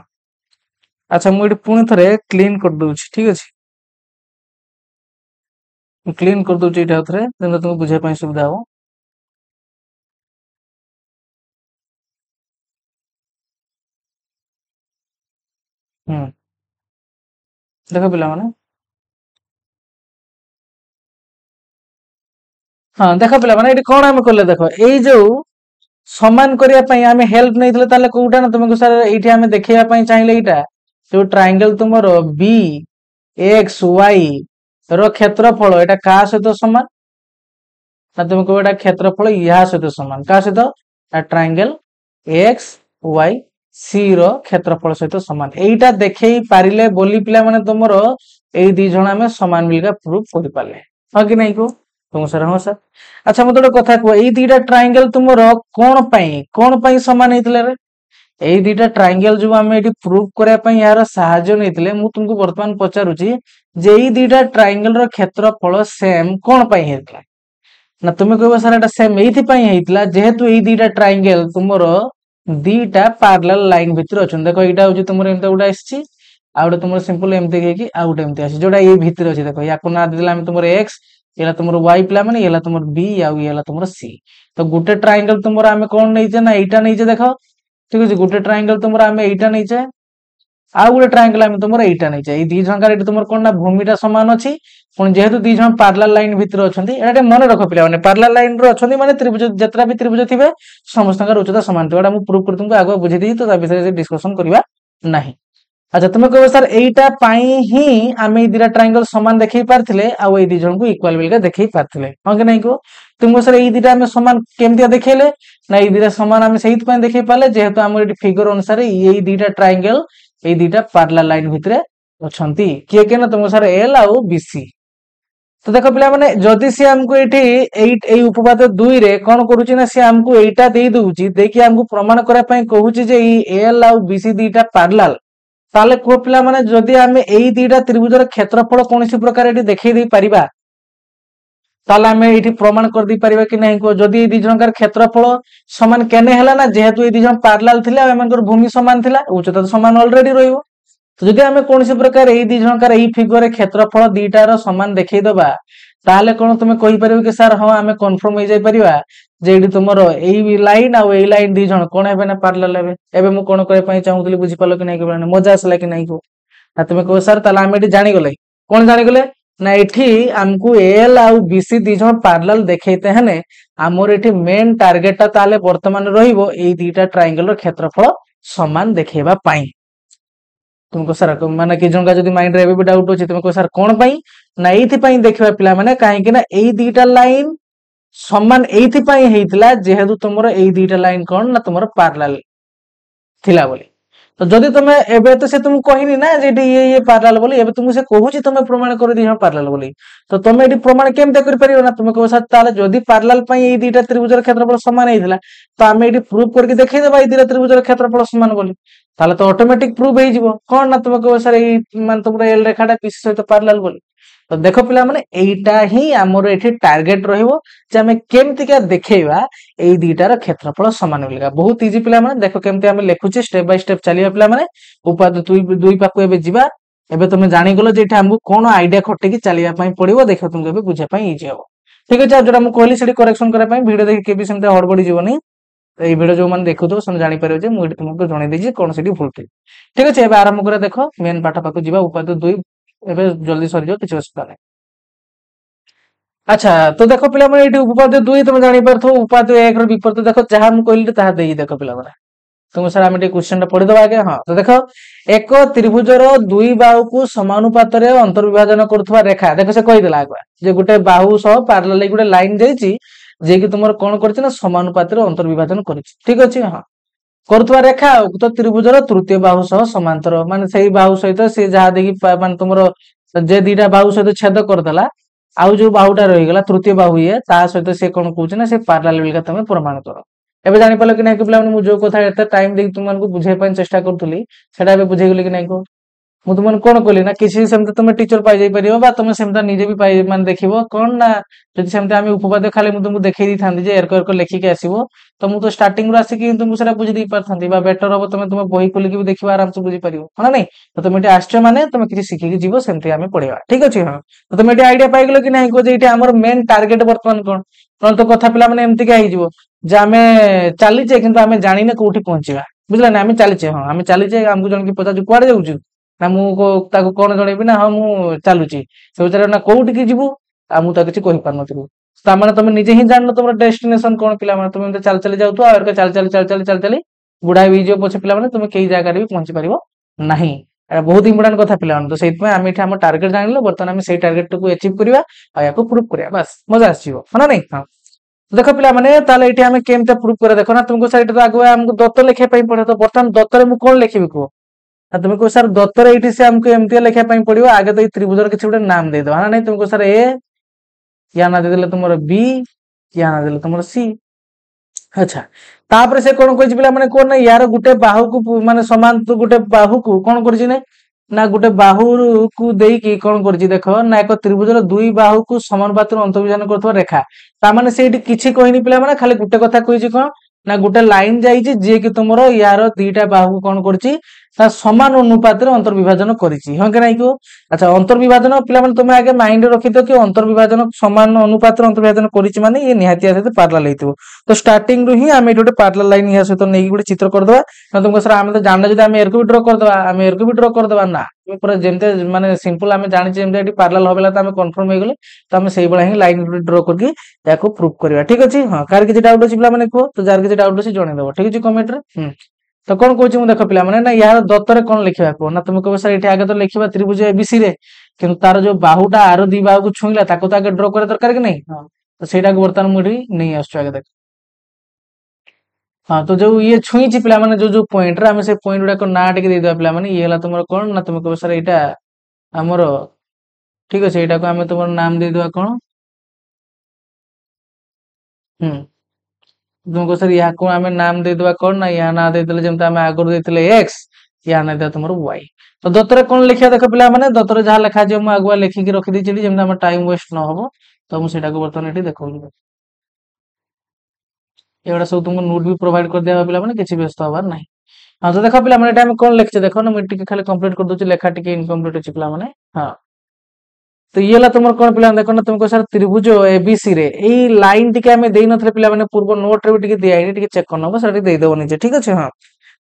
अच्छा मु एटी पुनी थरे क्लीन कर दोछि ठीक अछि क्लीन कर दोछि एटा थरे जेना तुमको बुझाय पय सुविधा हो देखो पिला माने हां देखो पिला माने एटी कोन हम करले देखो एई जो समान करिया पई आमे हेल्प नैथिले ताले कोउटा ना तुमको सर एठी आमे देखिया पई चाहिले एटा जो ट्रायंगल तुमरो बी एक्स वाई रो क्षेत्रफल एटा का सहित समान ना तुम कह एटा क्षेत्रफल या सहित समान का सहित ट्रायंगल एक्स वाई सी रो क्षेत्रफल सहित समान एटा देखई पारिले बोली पिला माने तुमरो एई दी जण हमें समान मिलगा प्रूफ कर पाले हां कि नहीं को तुम सर हां सर अच्छा मते कथा को एई दीटा ट्रायंगल तुमरो कोन पई समान हेतले रे एई दीटा ट्रायंगल जो हमें एटी प्रूफ करया पई यार सहाय्य नैतिले मु तुमको वर्तमान पचारुची जे एई दीटा ट्रायंगल रो क्षेत्रफल सेम कोन पई हेतला ना तुम कहबो सर एटा सेम एइथि पई हेतला जेहेतु एई दीटा ट्रायंगल तुमरो दीटा पैरेलल लाइन भितर अछन देखो एटा होची तुमरो एंता उडा आसी आ उडा तुमरो सिंपल एमते कि आ उडा एमते आसी जोडा ए भितर अछि देखो याको ना दिला हम तुमरो x एला तुमरो y पिला माने एला तुमरो b आ एला तुमरो c तो गुटे ट्रायंगल तुमरो हमें कोन नै जे ना एटा नै जे देखो ठीक अछि गुटे ट्रायंगल तुमरो हमें एटा नै जे आ गुटे ट्रायंगल हमें तुमरो एटा नै जे ए दी जणकार एटा तुमरो कोन ना भूमिटा समान अछि पण जेहेतु दी जण पैरेलल लाइन भितर अछंती एटा मन रखो पिला माने पैरेलल लाइन रो अछंती माने त्रिभुज जत्रा भी त्रिभुज थिबे समस्तकर उच्चता समान थिबा एटा मु प्रूफ कर तुमको आगो बुझी दी तो ता विषय से डिस्कशन करबा नाही अच्छा तुम कहो सर एटा पाई ही आमे दिरा ट्रायंगल समान देखै पारथिले आ ए दी जण को इक्वल बिलका देखै पारथिले हां कि नहीं को तुमको सर ए दिरा में समान केमतिया देखेले ना ए दिरा समान आमे सहित पय देखै पाले जेहेतु हमर एटी फिगर अनुसार ए दिटा ट्रायंगल ए दिटा पैरेलल लाइन भितरे अछंती के के ना तुमको सर एल आ बीसी तो देखो पिला माने जदि से हमको एठी 8 ए उपपाद्य 2 रे कोन करूची ना से हमको एटा देई दोउची देखि हमको प्रमाण करा पय कहूची जे ई एल आ बीसी दिटा पैरेलल ताले को पिला माने जदि हमें एई दिटा त्रिभुजर क्षेत्रफल कोनसी प्रकार एठी देखै देई परिबा ताले हमें एठी प्रमाण कर दी परिबा कि नहीं को जदि ए दी जनकर क्षेत्रफल समान केने हला ना जेहेतु ए दी जन पैरेलल थिला एमनकर भूमि समान थिला उच्चता तो समान ऑलरेडी रहिबो तो जदि हमें कोनसी प्रकार एई दी जनकर एई फिगर क्षेत्रफल दीटार समान देखै दबा ताले कोन तुमे कहि परिबो कि सर हां हमें कंफर्म हो जाई परिबा जे एठी तुमरो एई लाइन आ एई लाइन दी जण कोन हेबे ना पैरेलल हेबे एबे मु कोन करे पई चाहूतली बुझी पालो कि नहीं के मजा आसला कि नहीं को ना तुमे कहो सर ताले हम एठी जानि गले कोन जानि गले ना एठी हमकु एल आ बीसी दी जण पैरेलल देखैते हने हमर एठी मेन टारगेट ता ताले वर्तमान रहिबो एई दीटा ट्रायंगल रो क्षेत्रफल समान देखैबा पई तुमको सर माने कि जनका जदी माइंड रे एबे भी डाउट अछि तुमको सर कोन पई ना एथि पई देखबा पिला माने काहे कि ना एई दीटा लाइन समान एथि पई हेइतला जेहेतु तुमरो एई दीटा लाइन कोन ना तुमरो पैरेलल थिला बोली तो जदि तुमे एबे तो से तुमको कहिनी ना जे ये पैरेलल बोली एबे तुमको से कहूची तुमे प्रमाण कर दी हम पैरेलल बोली तो तुमे एडी प्रमाण केमते कर परिबो ना तुमे कहो सर ताले जदि पैरेलल पई एई दीटा त्रिभुजर क्षेत्रफल समान हेइतला तो हमें एडी प्रूफ करके देखै देबा एई दीटा त्रिभुजर क्षेत्रफल समान बोली ताले तो ऑटोमेटिक प्रूफ हे जिवो कोन ना तुमे कहो सर एई मान तुमरो एल रेखाटा पीसी सहित पैरेलल बोली तो देखो पिला माने एइटा ही हमरो एठी टारगेट रहिबो जे हमें केमति का देखैबा एई दीटार क्षेत्रफल समान मिलगा बहुत इजी पिला माने देखो केमति हमें लेखुचे स्टेप बाय स्टेप चलिया पिला माने उपाद्य दुई पाकु एबे जिबा एबे तुमे जानि गलो जे एठी हमकु कोन आईडिया खटे की चलिया पई पड़िबो देखो तुमके एबे बुझे पई इजी हो ठीक अछि जोरा मु कहली सेठी करेक्शन करे पई वीडियो देखि के भी सेमते हड़बड़ी जीवनी एई वीडियो जो माने देखुतो सम जानि परिबो जे मु एठी तुमको जणे देजी कोन सेठी भूल ठीक अछि एबे आरंभ करे देखो मेन पाठ पाकु जिबा उपाद्य 2 एबे जल्दी सरी जो किछ असुविधा नै अच्छा तो देखो पिला माने एठी उपाद्य 2 तुम जानि परथो उपाद्य 1 रो विपरीत देखो जहा हम कहली ताहा देई देखो पिला माने तुम सर हम एठी क्वेश्चन पढि दबा आगे हां तो देखो एक त्रिभुजर दुई बाहु को समानुपात रे अंतर्विभाजन करथवा रेखा देखो से कहि देला आगवा जे गुटे बाहु सह पैरेलल गुटे लाइन जाईची जे कि तुमर कोन करछि ना समानुपात रे अंतर्विभाजन करिछि ठीक अछि हां करथवा रेखा उक्त त्रिभुजर तृतीय बाहु सह समांतर माने सेही बाहु सहित से जहा देखि माने तुमरो जे दीटा बाहु सहित छेद कर देला आउ जो बाहुटा रही गला तृतीय बाहु ये ता सहित से कोन कहूछ ना से पैरेलल बिलका तमे प्रमाण करो एबे जानि पालो कि नै कि पिला मु जो कथा एते टाइम दे तुम मानको बुझे पय चेष्टा करथुली सेटा एबे बुझे गेली कि नै को मु तुमन कोन कहली ना किसी सेमते तुमे टीचर पाइ जाई परिबो बा तुमे सेमता निजे भी पाइ मान देखिबो कोन ना जदि सेमते आमे उपपाद्य खाली मु तुमको देखै दी थांदी जे एरको एरको लेखि के आसीबो तो मु तो स्टार्टिंग रो आसी कि तुमको सेटा बुझी दी परथांदी बा बेटर हो तुमे बही खोली के भी देखिबो आराम से बुझी परिबो हां नै तो तुमे एटी आस्ट्रे माने तुमे किछि सिखि के जीवो सेमते आमे पढिबा ठीक अछि हां तो तुमे एटी आईडिया पाइ गेलो कि नै को जे एटी हमर मेन टारगेट वर्तमान कोन तो कथा पिला माने एमति का हि जीवो जे आमे चाली जे किंतु आमे जानि ने कोठी पहुंचीबा बुझला ना आमे चाली जे हां आमे चाली जे हमकु जण के पता कुआडे जाउछु ना मु को ताको कोन जणेबी ना हां मु चालुची से उचारे ना कोठी की जीवु आ मु ता किछि कहि पार नथिबो ता माने तुमे निजे ही जानलो तुमर डेस्टिनेशन कोन पिला माने तुमे चाल चली जाउतो आ एरके चाल चली बुढा भी जो पछे पिला माने तुमे केई जागा रे भी पहुंची परिबो नाही बहुत इंपोर्टाट कथा पिला तो से आम ये टार्गेट जान बर्तमान आम से टार्गेट को अचिव करवा या प्रूव करवा बस मजा आसो ना नहीं हाँ देख पिला माने ताले एठी हमें केमते प्रूव करे देखो ना तुमको सर एठी तो आगु हमको दत्त लिखे पई पड़े तो बर्तमान दत्त रे मु कोन लिखिबि को तुम को सर दत्त रे एठी से हमको एमती लिखे पई पड़ियो आगे तो ई त्रिभुज रे किछ गुटे नाम दे दो हां नहीं तुमको सर ए या ना दे देले तुमरो बी या ना देले तुमरो सी अच्छा तापर से कोन कहि पिला माने कोन यार गुटे बाहु को माने समान तो गुटे बाहु को कोन करछि ने ना गुटे बाहु को देई की कोन करछि देखो ना एक त्रिभुज रो दुई बाहु को समानुपाती अंतर्विभाजन करथवा रेखा ता माने सेठी किछि कहिनी पिला माने खाली गुटे कथा कहिछि कोन ना गुटे लाइन जाईछि जे कि तुमरो यार दुईटा बाहु कोन करछि ता समान अनुपात रे अंतर्विभाजन करिछि हां के नाही को अच्छा अंतर्विभाजन पिला माने तुमे आगे माइंड रखि दो कि अंतर्विभाजन समान अनुपात रे अंतर्विभाजन करिछि माने ये निहाती आसे पैरेलल हेतु तो स्टार्टिंग रु ही हम एठी गुटे पैरेलल लाइन या सहित नै गुटे चित्र कर दवा ना तुमको सर हम तो जानले जदि हम एरको भी ड्रा कर दवा हम एरको भी ड्रा कर दवा ना पूरा जेमते माने सिंपल हम जानि जेमते एठी पैरेलल होबेला त हम कंफर्म हे गेले तो हम सेही बळा ही लाइन ड्रा करके याको प्रूव करबा ठीक अछि हां कार किछि डाउट अछि पिला माने को तो जार किछि डाउट अछि जणे देबो ठीक अछि कमेंट रे तो कौन कहूँ मुझे देख पिला माने ना यार दत्तर कौन लिखा को ना तुम कह सर ये आगे तो लिखा त्रिभुज एबीसी रे कि तार जो बाहुटा आर दी बाहु को छुईला ताको तो आगे ड्र करे दरकार कि नहीं हाँ तो सेटा को बर्तमान मुझे नहीं आसछु आगे देख हाँ तो जो ये छुईची पिला माने जो पॉइंट रे हम से पॉइंट गुडा को ना टिके दे दवा पिला माने ये हला तुमरो कोन ना तुम कह सर एटा हमरो ठीक अछि एटा को हम तुमरो नाम दे दवा कोन तुमको सर या को हमें नाम दे दवा कोन ना या ना दे देले जेमता हम आगर देथिले x या ना दे तुमरो y तो दत्तरे कोन लिखिया देखो पिला माने दत्तरे जहा लिखा जे हम आगुआ लिखि के रखि दै छिली जेमता हम टाइम वेस्ट न होबो तो हम सेटा को बर्तमान एठी देखौली एवडा सब तुमको नोट भी प्रोवाइड कर दिया पिला माने किछि व्यस्त होबार नाही हां तो देखो पिला माने टाइम कोन लिखछे देखो ना मैं टिके खाली कंप्लीट कर दोछि लेखा टिके इनकम्प्लीट अछि पिला माने हां तो ये ला तुमर कोन पिला देखो ना तुमको सर त्रिभुज एबीसी रे एई लाइन टिके हमें देई नथले पिला माने पूर्व नोट रे भी टिके दिया टिके चेक करनबो सर देई देबो नीचे ठीक अछि हां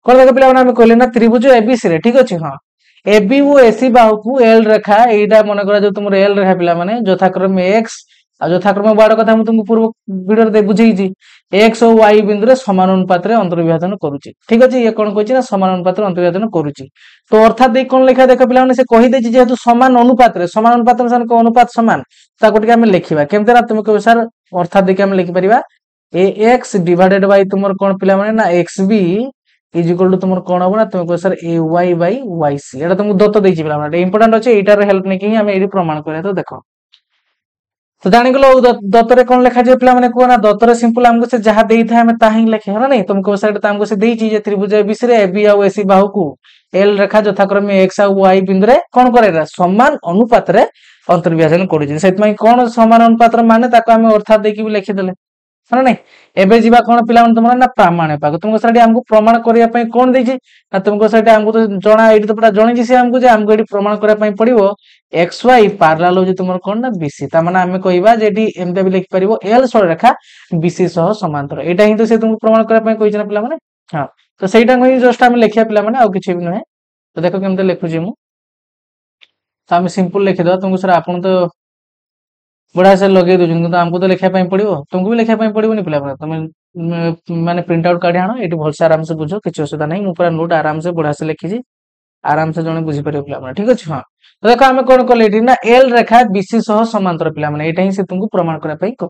कोन देखो पिला माने हम कहले ना त्रिभुज एबीसी रे ठीक अछि हां एबी वो एसी बाहु को एल रेखा एटा मन करा जो तुमर एल रेखा पिला माने यथाक्रम एक्स आ यथाक्रम बाड़ कथा हम तुमको पूर्व वीडियो रे बुझेइजी एक्स और वाई बिंदु रे समान अनुपात रे अंतर्विभाजन करूची ठीक अछि ये कोन कहछि ना समान अनुपात रे अंतर्विभाजन करूची तो अर्थात दे कोन लिखा देखो पिला माने से कहि दैछि जेहेतु समान अनुपात रे सन को अनुपात समान ताको टिके हम लिखिबा केमते ना तुमको सर अर्थात देखि हम लिखि परिबा ए एक्स डिवाइडेड बाय तुमर कोन पिला माने ना X B is equal to तुमर कोन होबो ना तुमको सर A Y by Y C एटा तुमको दत्त दैछि पिला माने इंपोर्टेंट अछि एटार हेल्प नै कि हम एडी प्रमाण करे तो देखो तो जानी गलो दत्तरे कोन लिखा जे पिला माने को ना दत्तरे सिंपल हमको से जहा देई था हमें ताही लिखे है ना नहीं तुमको सर एटा हमको से देइछि जे त्रिभुज एबीसी रे एबी आ एसी बाहु को एल रेखा यथाक्रम एक्स आ वाई बिंदु रे कोन करेरा समान अनुपात रे अंतर्विभाजन करूछि सेतमै कोन समान अनुपात रे माने ताको हम अर्थात देकी भी लिखि देले है ना नहीं एबे जीवा कोन पिला माने तुमरा ना प्रमाण पाको तुमको सर हमको प्रमाण करिया पई कोन देछि ना तुमको सर हमको तो जणा एडी तो पटा जणी से हमको जे हमको एडी प्रमाण करिया पई पड़िबो एक्स वाई पैरेलल हो जे तुमर कोन ना बीसी ता माने हम कहिबा जे एडी एमते भी लिख परिबो एल सरल रेखा बीसी सह समांतर एटा ही तो से तुमको प्रमाण करिया पई कहिछ ना पिला माने हां तो सेटा को जस्ट हम लिखिया पिला माने आ किछि भी नहे तो देखो केमते लिखु जे मु तो हम सिंपल लिखि दो तुमको सर आपन तो बड़ा से लगे दो तो हमको तो लिखा पड़ो तुमको भी लिखा पड़ो नहीं पिला तुम माने प्रिंट आउट काढ़ी आण ये भल से आराम से बुझ किसी असुविधा नहीं मुझे नोट आराम से बढ़ा से लिखी आराम से जने बुझी पारे पिला ठीक अच्छे हाँ तो देखो आम कौन कले ना एल रेखा बीसी सह समांतर पिला यहाँ ही से तुमको प्रमाण करने कहूँ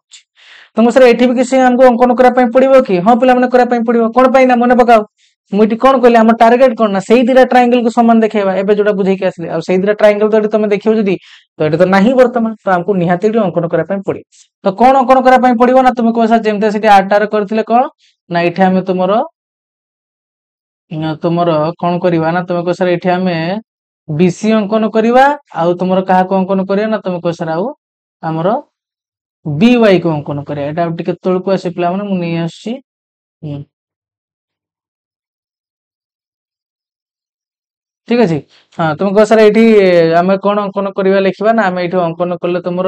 तुम सर ये भी किसी हमको अंकन करने पड़ो कि हाँ पे पड़ो कौन ना मन पकाओ मुझे कौन कहली आम टार्गेट कौन ना से दिटा ट्रायंगल को समान देखा एवं जो बुझे आसले आ दिटा ट्रायंगल तो तुम देखो जदि तो ये तो ना बर्तमान तो आमको निहाती अंकन करने पड़े तो कौन अंकन करने पड़ो ना तुम कह सर जमी आटार करते कौन ना ये आम तुमर कौन करवा ना तुम कह सर ये आम बीसी अंकन करवा आउ तुम क्या अंकन करवा ना तुम कह सर आमर बी वाई को अंकन करा टे तौक आस पे मुझे नहीं आसी ठीक अच्छे हाँ तुम कह सर ये आम कौन अंकन करवा लिखा ना आम ये अंकन कले तुम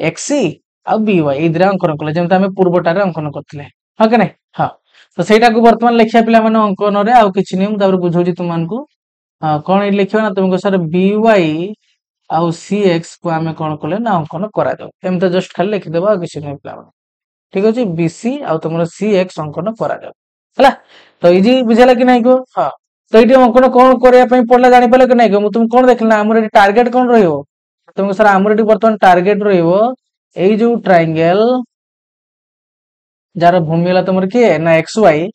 एक्सी आ बी वाई ये दिरा अंकन कले जमी आम पूर्वटार अंकन करते हाँ कि नहीं हाँ तो सहीटा को बर्तमान लिखा पे अंकन आउ कि नहीं बुझाऊँ तुमको हाँ कौन ये लिखा ना तुमको सर बी वाई आउ सी एक्स को आम कौन कले ना अंकन करमती जस्ट खाली लिखिदेव आ कि नहीं पे ठीक अच्छे बी सी आउ तुम सी एक्स अंकन कर तो इजी बुझेगा कि नहीं को हाँ तो ये अंकन कौन करने पड़ा जापर कि नहीं तुम कौन देख ना आम टार्गेट कौन रुमको सर आमर बर्तमान टार्गेट रो ट्रायंगल जार भूमि है तुम किए ना एक्स वाई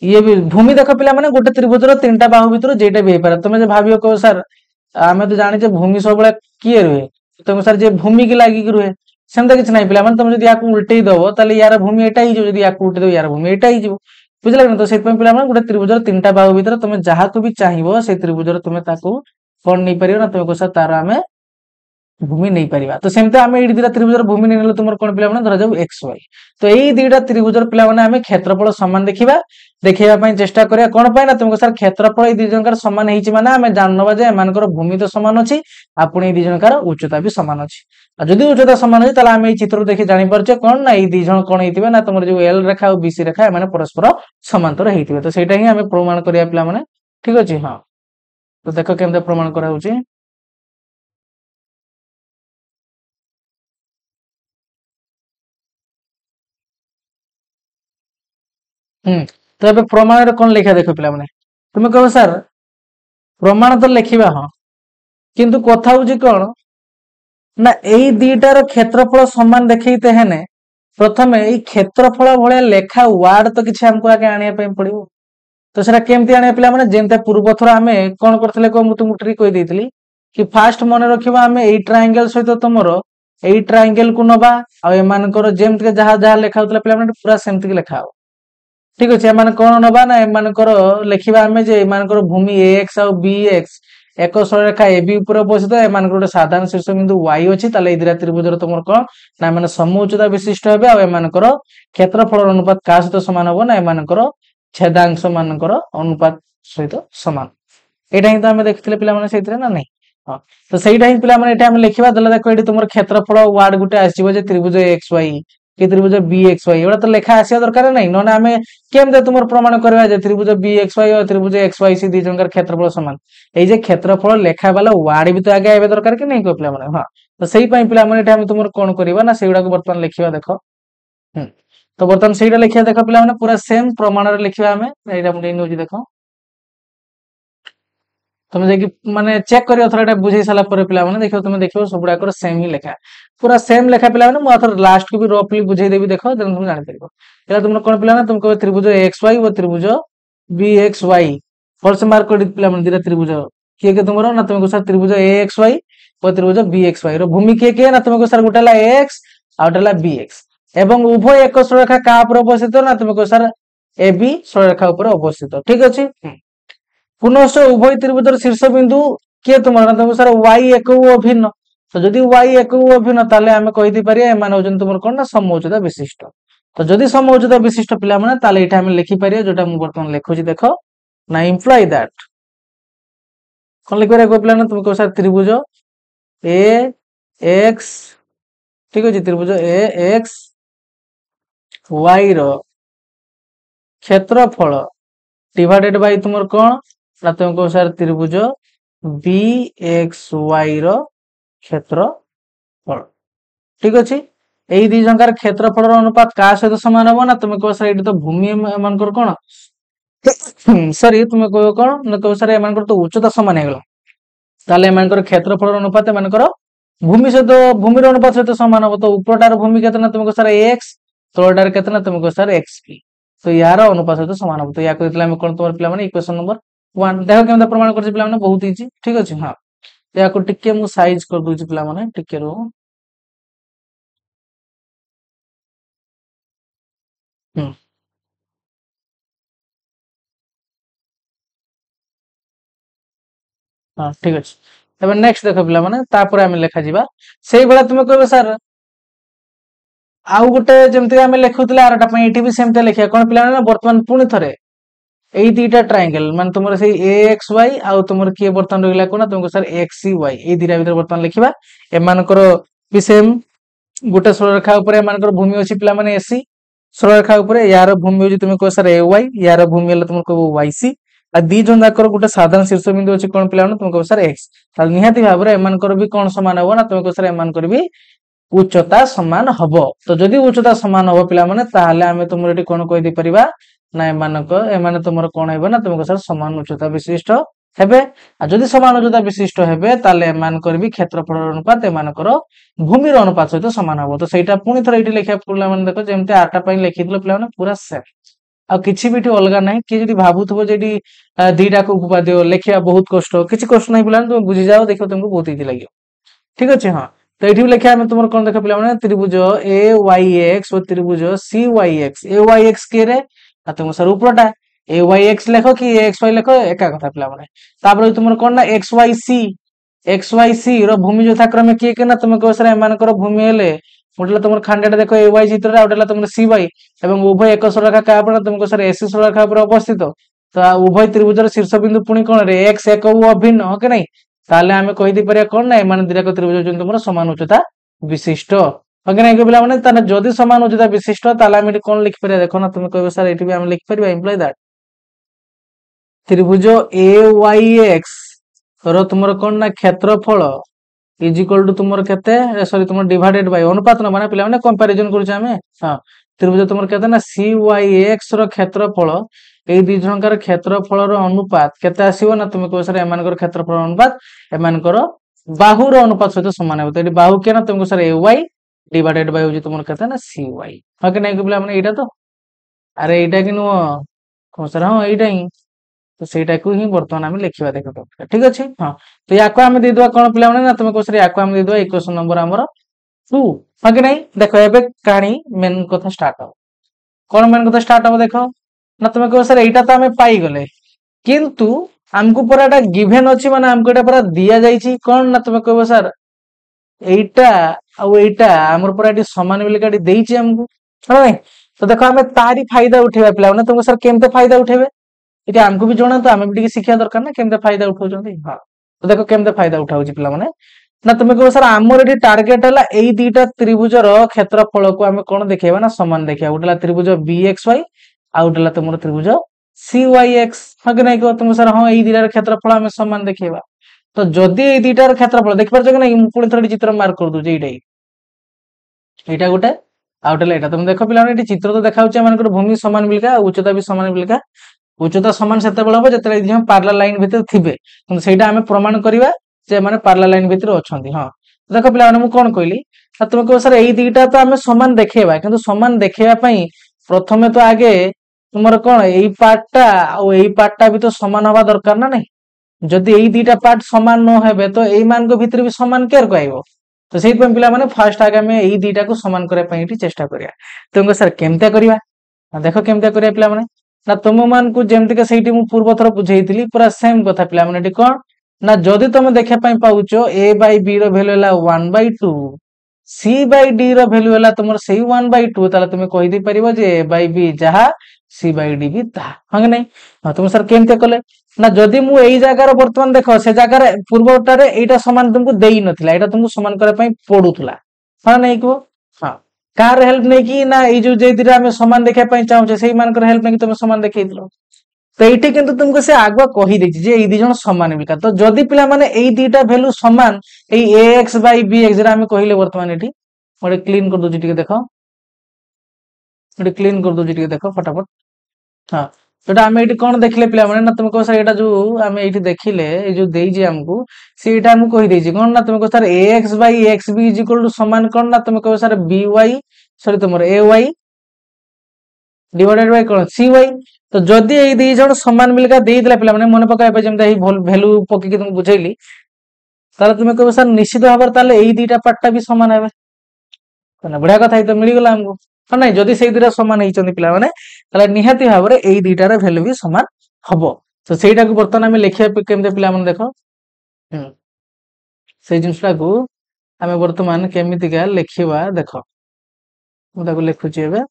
ये भी भूमि देख पिला माने गोटे त्रिभुजर तीनटा बाहु भीतर जेटा भी पारे तुम जो भाव कह सर आम तो जाने भूमि सब किए रुहे तुम सर जे भूमि की लगिक रुहे सेमता किसी ना पिला तुम जो या उल्टे दब यार भूमि एटा ही यार उल्टे दब यार भूमि एटा ही बुझे ना तो से पिला गोटे त्रिभुजर तीनटा बाहु भीतर तुम जहाँ को भी चाहिए से त्रिभुजर तुम कौन नहीं पार ना तुम कह सर तार आम भूमि नहीं पारिबा तो सेमते आमे एडी दिटा त्रिभुजर भूमि नहीं नेले तुमर कोन पिला माने धरा जाऊ एक्स वाई तो एई दिटा त्रिभुजर पिला माने आमे क्षेत्रफल समान देखिबा पई चेष्टा करिया कोन पय ना तुमको सर क्षेत्रफल ए दि जनकर समान हेची माने आमे जाननबा जे एमानकर भूमि तो समान अछि आपण ए दि जनकर उच्चता भी समान अछि आ जदि उच्चता समान अछि तला आमे ए चित्र देखि जानि परछे कोन ना ए दि जन कोन हेतिबे ना तुमर जो एल रेखा और बीसी रेखा एमाने परस्पर समांतर हेतिबे तो सेटा ही आमे प्रमाण करिया पिला माने ठीक अछि हां तो देखो केमते प्रमाण करा होछि तो ए प्रमाण कौन लिखा देख पिला माने तुम कह सर प्रमाण तो लिखा हाँ किंतु कथा हूँ कौन ना यही दीटार क्षेत्रफल समान देखते हैं प्रथम यही क्षेत्रफल भाया लेखा वार्ड तो किसी आमको आगे आने पड़ो तो सेटा केमती आने पिला माने जेमते पूर्व थर आम कौन करते तुमको कहीदी कि फास्ट मन रखा आम यही ट्रायंगल सहित तुम यही ट्रायंगल को नवा आमर जमती जहाँ जहाँ लेखा होता पिला पूरा सेमती लेखा हो ठीक अच्छे एम कौन नवा ना एमकर लिखा आम भूमि एक्स आ बी एक्स एक सररेखा ए बी उपर अवस्थित एम गोटे साधारण शीर्ष बिंदु वाई अच्छी दिटा त्रिभुजर तुम कौन ना एम सम उच्चता विशिष्ट हे आमर क्षेत्रफल अनुपात क्या सहित सामान हम ना एमकर छेदांश मानकर अनुपात सहित सामान यहाँ ही तो आम देखते पे ना नहीं हाँ तो सहीटा ही पे लिखा देख ये तुम क्षेत्रफल वार्ड गोटे आसो त्रिभुज एक्स वाई कि त्रिभुज बी एक्स वाई एवं तो लेखा आसा दरकार नहीं ना आम केमते तुम प्रमाण करवा त्रिभुज बी एक्स वाई और त्रिभुज एक्स वाई सी दी जनकर क्षेत्रफल सामान ये क्षेत्रफल लेखा वाला वार्ड भी तो आगे आवे दरकार कि नहीं कह पे हाँ तो सही पे पे तुम कौन करवा ना से बर्तमान लिखा देख तो बर्तमान से लिखा देख पे पूरा सेम प्रमाण लिखा आम यहाँ देख तुम जाकि माने चेक करियो थोड़ा बुझे सारा पर पिला माने देखो तुम देखो सब गुड़ाकर सेम ही लेखा पूरा सेम लेखा पिला माने मुझे लास्ट को भी रफली बुझे देवी देखो तुम जान परिबो एला तुम कौन पिला ना तुम कहो त्रिभुज एक्स वाई और त्रिभुज बी एक्स वाई फॉर से मार्क कर पिला माने दिरा त्रिभुज किए के तुमरो ना तुमको सर त्रिभुज ए एक्स वाई और त्रिभुज बी एक्स वाई रो भूमि किए ना तुमको सर गोटेला एक्स आ गोटेला बी एक्स एवं उभय एक सररेखा का ऊपर अवस्थित ना तुमको सर ए बी सररेखा ऊपर अवस्थित ठीक अछि पुनश्च उभय त्रिभुजर शीर्ष बिंदु किए तुम तुम सर वाई एक अभिन्न तो जदि वाई एक अभिन्न ताले आमे कहि पारे एमान होजन तुमर कोन ना समउच्चता विशिष्ट तो जदि समउच्चता विशिष्ट पिला माने ताले एठा आमे लिखि पारियो जोटा मु वर्तमान लिखुची देखो ना इंप्लाई दैट कोन लिख पारे को पिला ना तुम को सर त्रिभुज ए एक्स ठीक अछि त्रिभुज ए एक्स वाई रो क्षेत्रफल डिवाइडेड बाय तुमर कोन ना तुमको सर त्रिभुज बी एक्स वाई रो क्षेत्रफल ठीक अच्छे यही दी जंकार क्षेत्रफल अनुपात का सहित सामान हम ना तुम कह सर ये तो भूमि एमनकर कौन सर ये तुम कह कौन ना कह सर एमनकर तो उच्चता सामान हो ताले एमनकर क्षेत्रफल अनुपात एमनकर भूमि सहित भूमि अनुपात सहित सामान हम तो ऊपरटार भूमि केतना ना तुमको सर एक्स तलटार केतना तुमको सर एक्स पी तो यार अनुपात सहित सामान हम तो या कहतला हम कोन तुम पिला माने इक्वेशन नंबर 1 देखो केमता प्रमाण करछि पिला माने बहुत इजी ठीक अछि हां या को टिके मु साइज कर दूछि पिला माने टिके रो हां ठीक अछि एबे नेक्स्ट देखो पिला माने तापर हम लेखा जिबा सेही बेला तुम कहबे सर आउ गोटे जेमति हम लेखुतले आरटा पई एठी भी सेमते लेखिया कोन पिला ना वर्तमान पुनी थरे एई दीटा ट्रायंगल मान तुमर से एक्स वाई आ तुमर किए बर्तन रहिला कोना तुमको सर एक्स सी वाई एई दीटा भीतर बर्तन लिखिबा एमानकर भी सेम गोटे सररेखा ऊपर एमानकर भूमि अछि पिला माने एसी सररेखा ऊपर यार भूमि होजी तुम को सर ए वाई यार भूमि हला तुम को वाई सी आ दी जन जाकर गोटे साधारण शीर्ष बिंदु अछि कोन पिला माने तुम को सर एक्स ताल निहाती भाबरे एमानकर भी कोन समान हो ना तुम को सर एमानकर भी उच्चता समान हबो तो जदि उच्चता समान हबो पिला माने ताहाले आमे तुमर एटी कोन कहि दे परिबा ना एमाने तुमर कौन हेबे ना तुमको सर समान उच्चता विशिष्ट हेबे आ जदि समान उच्चता विशिष्ट हेबे ताले एमानकर भी क्षेत्रफल अनुपात एमानकर भूमिर अनुपात सहित समान हबो तो सेटा पुनी थरा इटी लेखिया पिला माने देखो जेमते आटा पई लेखिदिलो पिला माने पूरा सेम आ किछि भी अलग नहीं कि जदि भाबुथबो जेडी दीटा को उपाद्य लेखिया बहुत कष्ट किछि कष्ट नहीं पिला तुम बुझी जाओ देखो तुमको बहुत इजी लागियो ठीक अछि हां तो एठी लेखिया हम तुमर कोन देखो पिला माने त्रिभुज ए वाई एक्स और त्रिभुज सी वाई एक्स ए वाई एक्स के रे आ तुम सर ऊपरटा ए वाई एक्स लेखो कि एक्स वाई लेखो एका कथा पिला माने तापर तुमर कोन ना एक्स वाई सी रो भूमि यथाक्रमे किए के ना तुम कहो सर एमानकर भूमि हेले मोटला तुमर खांडेटा देखो ए वाई चित्र आउटला तुमर सी वाई एवं उभय एक सररेखा का पर तुमको सर एसी सररेखा पर अवस्थित तो उभय त्रिभुजर शीर्ष बिंदु पुणी कोन रे एक्स एक अभिन्न हो के नहीं ताले आमे कहि दी परिया कोन ना एमान दिराक त्रिभुज जन तुमर समान उच्चता विशिष्ट हो के नहीं पिला माने ताने जदि समान उच्चता विशिष्ट ताले आमे कोन लिख परिया देखो ना तुम कहबो सर एठी भी आमे लिख परिबा इम्प्लाई दैट त्रिभुज ए वाई एक्स रो तुमर कोन ना क्षेत्रफल इज इक्वल टू तुमर केते सॉरी तुमर डिवाइडेड बाय अनुपात न माने पिला माने कंपैरिजन करू छामे हां त्रिभुज तुमर केते ना सी वाई एक्स रो क्षेत्रफल ए दि जनकर क्षेत्रफल रो अनुपात केते आसीबो ना तुम कहबो सर एमानकर क्षेत्रफल अनुपात एमानकर बाहु रो अनुपात सहित समान हेबो तो एडी बाहु के ना तुमको सर ए वाई डिवाइडेड बाय होजी तुमर केते ना सी वाई हा के नहीं पिला माने एटा तो अरे एटा कि नो को सर हां एटा ही तो सेटा को ही वर्तमान आमे लिखिबा देखो ठीक अछि हां तो याको आमे दे दुआ कोन पिला माने ना तुम को सर याको आमे दे दुआ इक्वेशन नंबर हमर 2 हा के नहीं देखो एबे कहानी मेन कथा स्टार्ट हो कोन मेन कथा स्टार्ट हो देखो ना तुम को सर एटा तो आमे पाई गले किंतु हमको पूरा एटा गिवन अछि माने हमको एटा पूरा दिया जाईछि कोन ना तुम कहबो सर एटा एटा हमर पूरा एटी समान बिलकाटी देईछि हमको हां तो देखो हमें तारी फायदा उठेबा पिला माने तुमको सर केमते फायदा उठेबे इति हमको भी जणा तो हमें भी शिक्षा दरकार ना केमते फायदा उठाउछन्ती हां तो देखो केमते फायदा उठाउछि पिला माने ना तुम कहबो सर हमर एटी टारगेट हला एई दीटा त्रिभुजर क्षेत्रफल को हमें कोन देखेबा ना समान देखेबा उठला त्रिभुज बीएक्सवाई आ उठला तुमर त्रिभुज सीवाईएक्स हां कि नहीं को तुम सर हां एई दीटार क्षेत्रफल हमें समान देखेबा तो जदि एई दीटार क्षेत्रफल देख परछ कि नहीं पुणी थोड़ी चित्र मार्क कर दू एइटाई एटा गोटे आउटला एटा तुम देखो पिला माने एटी चित्र तो देखाउछ मानकर भूमि समान बिलका उच्चता भी समान बिलका उच्चता समान सेते बेला हो जतले हम पैरेलल लाइन भीतर थिबे किंतु सेटा हमें प्रमाण करिवा जे माने पैरेलल लाइन भीतर अछंती हां देखो पिला माने मु कोन कहली तुम को सर एई दीटा तो हमें समान देखेबा किंतु समान देखेबा पई प्रथमे तो आगे तुमर कोन एई पार्टटा और एई पार्टटा भी तो समान होबा दरकार ना नहीं जदि एई दीटा पार्ट समान न हेबे तो एई मान को भीतर भी समान केर कहइबो तो सेहि पई पिला माने फर्स्ट आगे हमें एई दीटा को समान करे पई इटी चेष्टा करिया तुमको सर केमते करिवा देखो केमते करिया पिला माने ना तुम मान को जेमति के सेठी मु पूर्व थर बुझेइतिली पूरा सेम कथा पिला माने कोन ना जदि तुम देखा पई पाउचो a by b row value हला 1/2 c by d row value हला तुमर सेही 1/2 ताले तुम कहि दी परिबो जे a by b जहा c by d भी ता हंग नहीं हां तुम सर केमते कले ना जदि मु एई जागा रो वर्तमान देखो से जागा रे पूर्वटारे एटा समान तुमको देई नथिला एटा तुमको समान करे पई पडुतला हां नहीं को हां कार हेल्प नहीं की ना ए जो जे दिरा हमें समान देखा पई चाहू से मान कर हेल्प नहीं तुम समान देखै दिलो तो एठी किंतु तुमको से आगवा कहि देछि जे ए दी जण समान बिका तो जदि पिला माने ए दीटा वैल्यू समान ए ax by bx जरा हमें कहिले वर्तमान एठी मोडे क्लीन कर दोछि टिके देखो मोडे क्लीन कर दोछि टिके देखो फटाफट हां तो हमें एठी कोन देखले पिला माने ना तुमको सर एटा जो हमें एठी देखिले ए जो देई जे हमको सेटा हम कहि देछि कोन ना तुमको सर ax by xb = समान कोन ना तुमको सर by सॉरी तुमर ay डिवाइडेड बाय कोन cy तो जदि ए दी जण समान मिलका देई दिला पिला माने मन पकाय पे जेम दही वैल्यू पकी के तुम बुझैली ताले तुम कहबो सर निश्चित भाबर ताले ए दीटा पार्टटा भी समान हेबे कना बढिया कथा तो मिली गेला हमको हां नहीं जदि सेई दिरा समान हेइ चंदी पिला माने ताले निहाती भाबरे ए दीटा रे वैल्यू भी समान हबो तो सेइटा को बर्तन हमें लिखिया पे केमते पिला माने देखो से जिंसटा को हमें वर्तमान केमिति का लिखिबा देखो मु ताको लिखुची एबे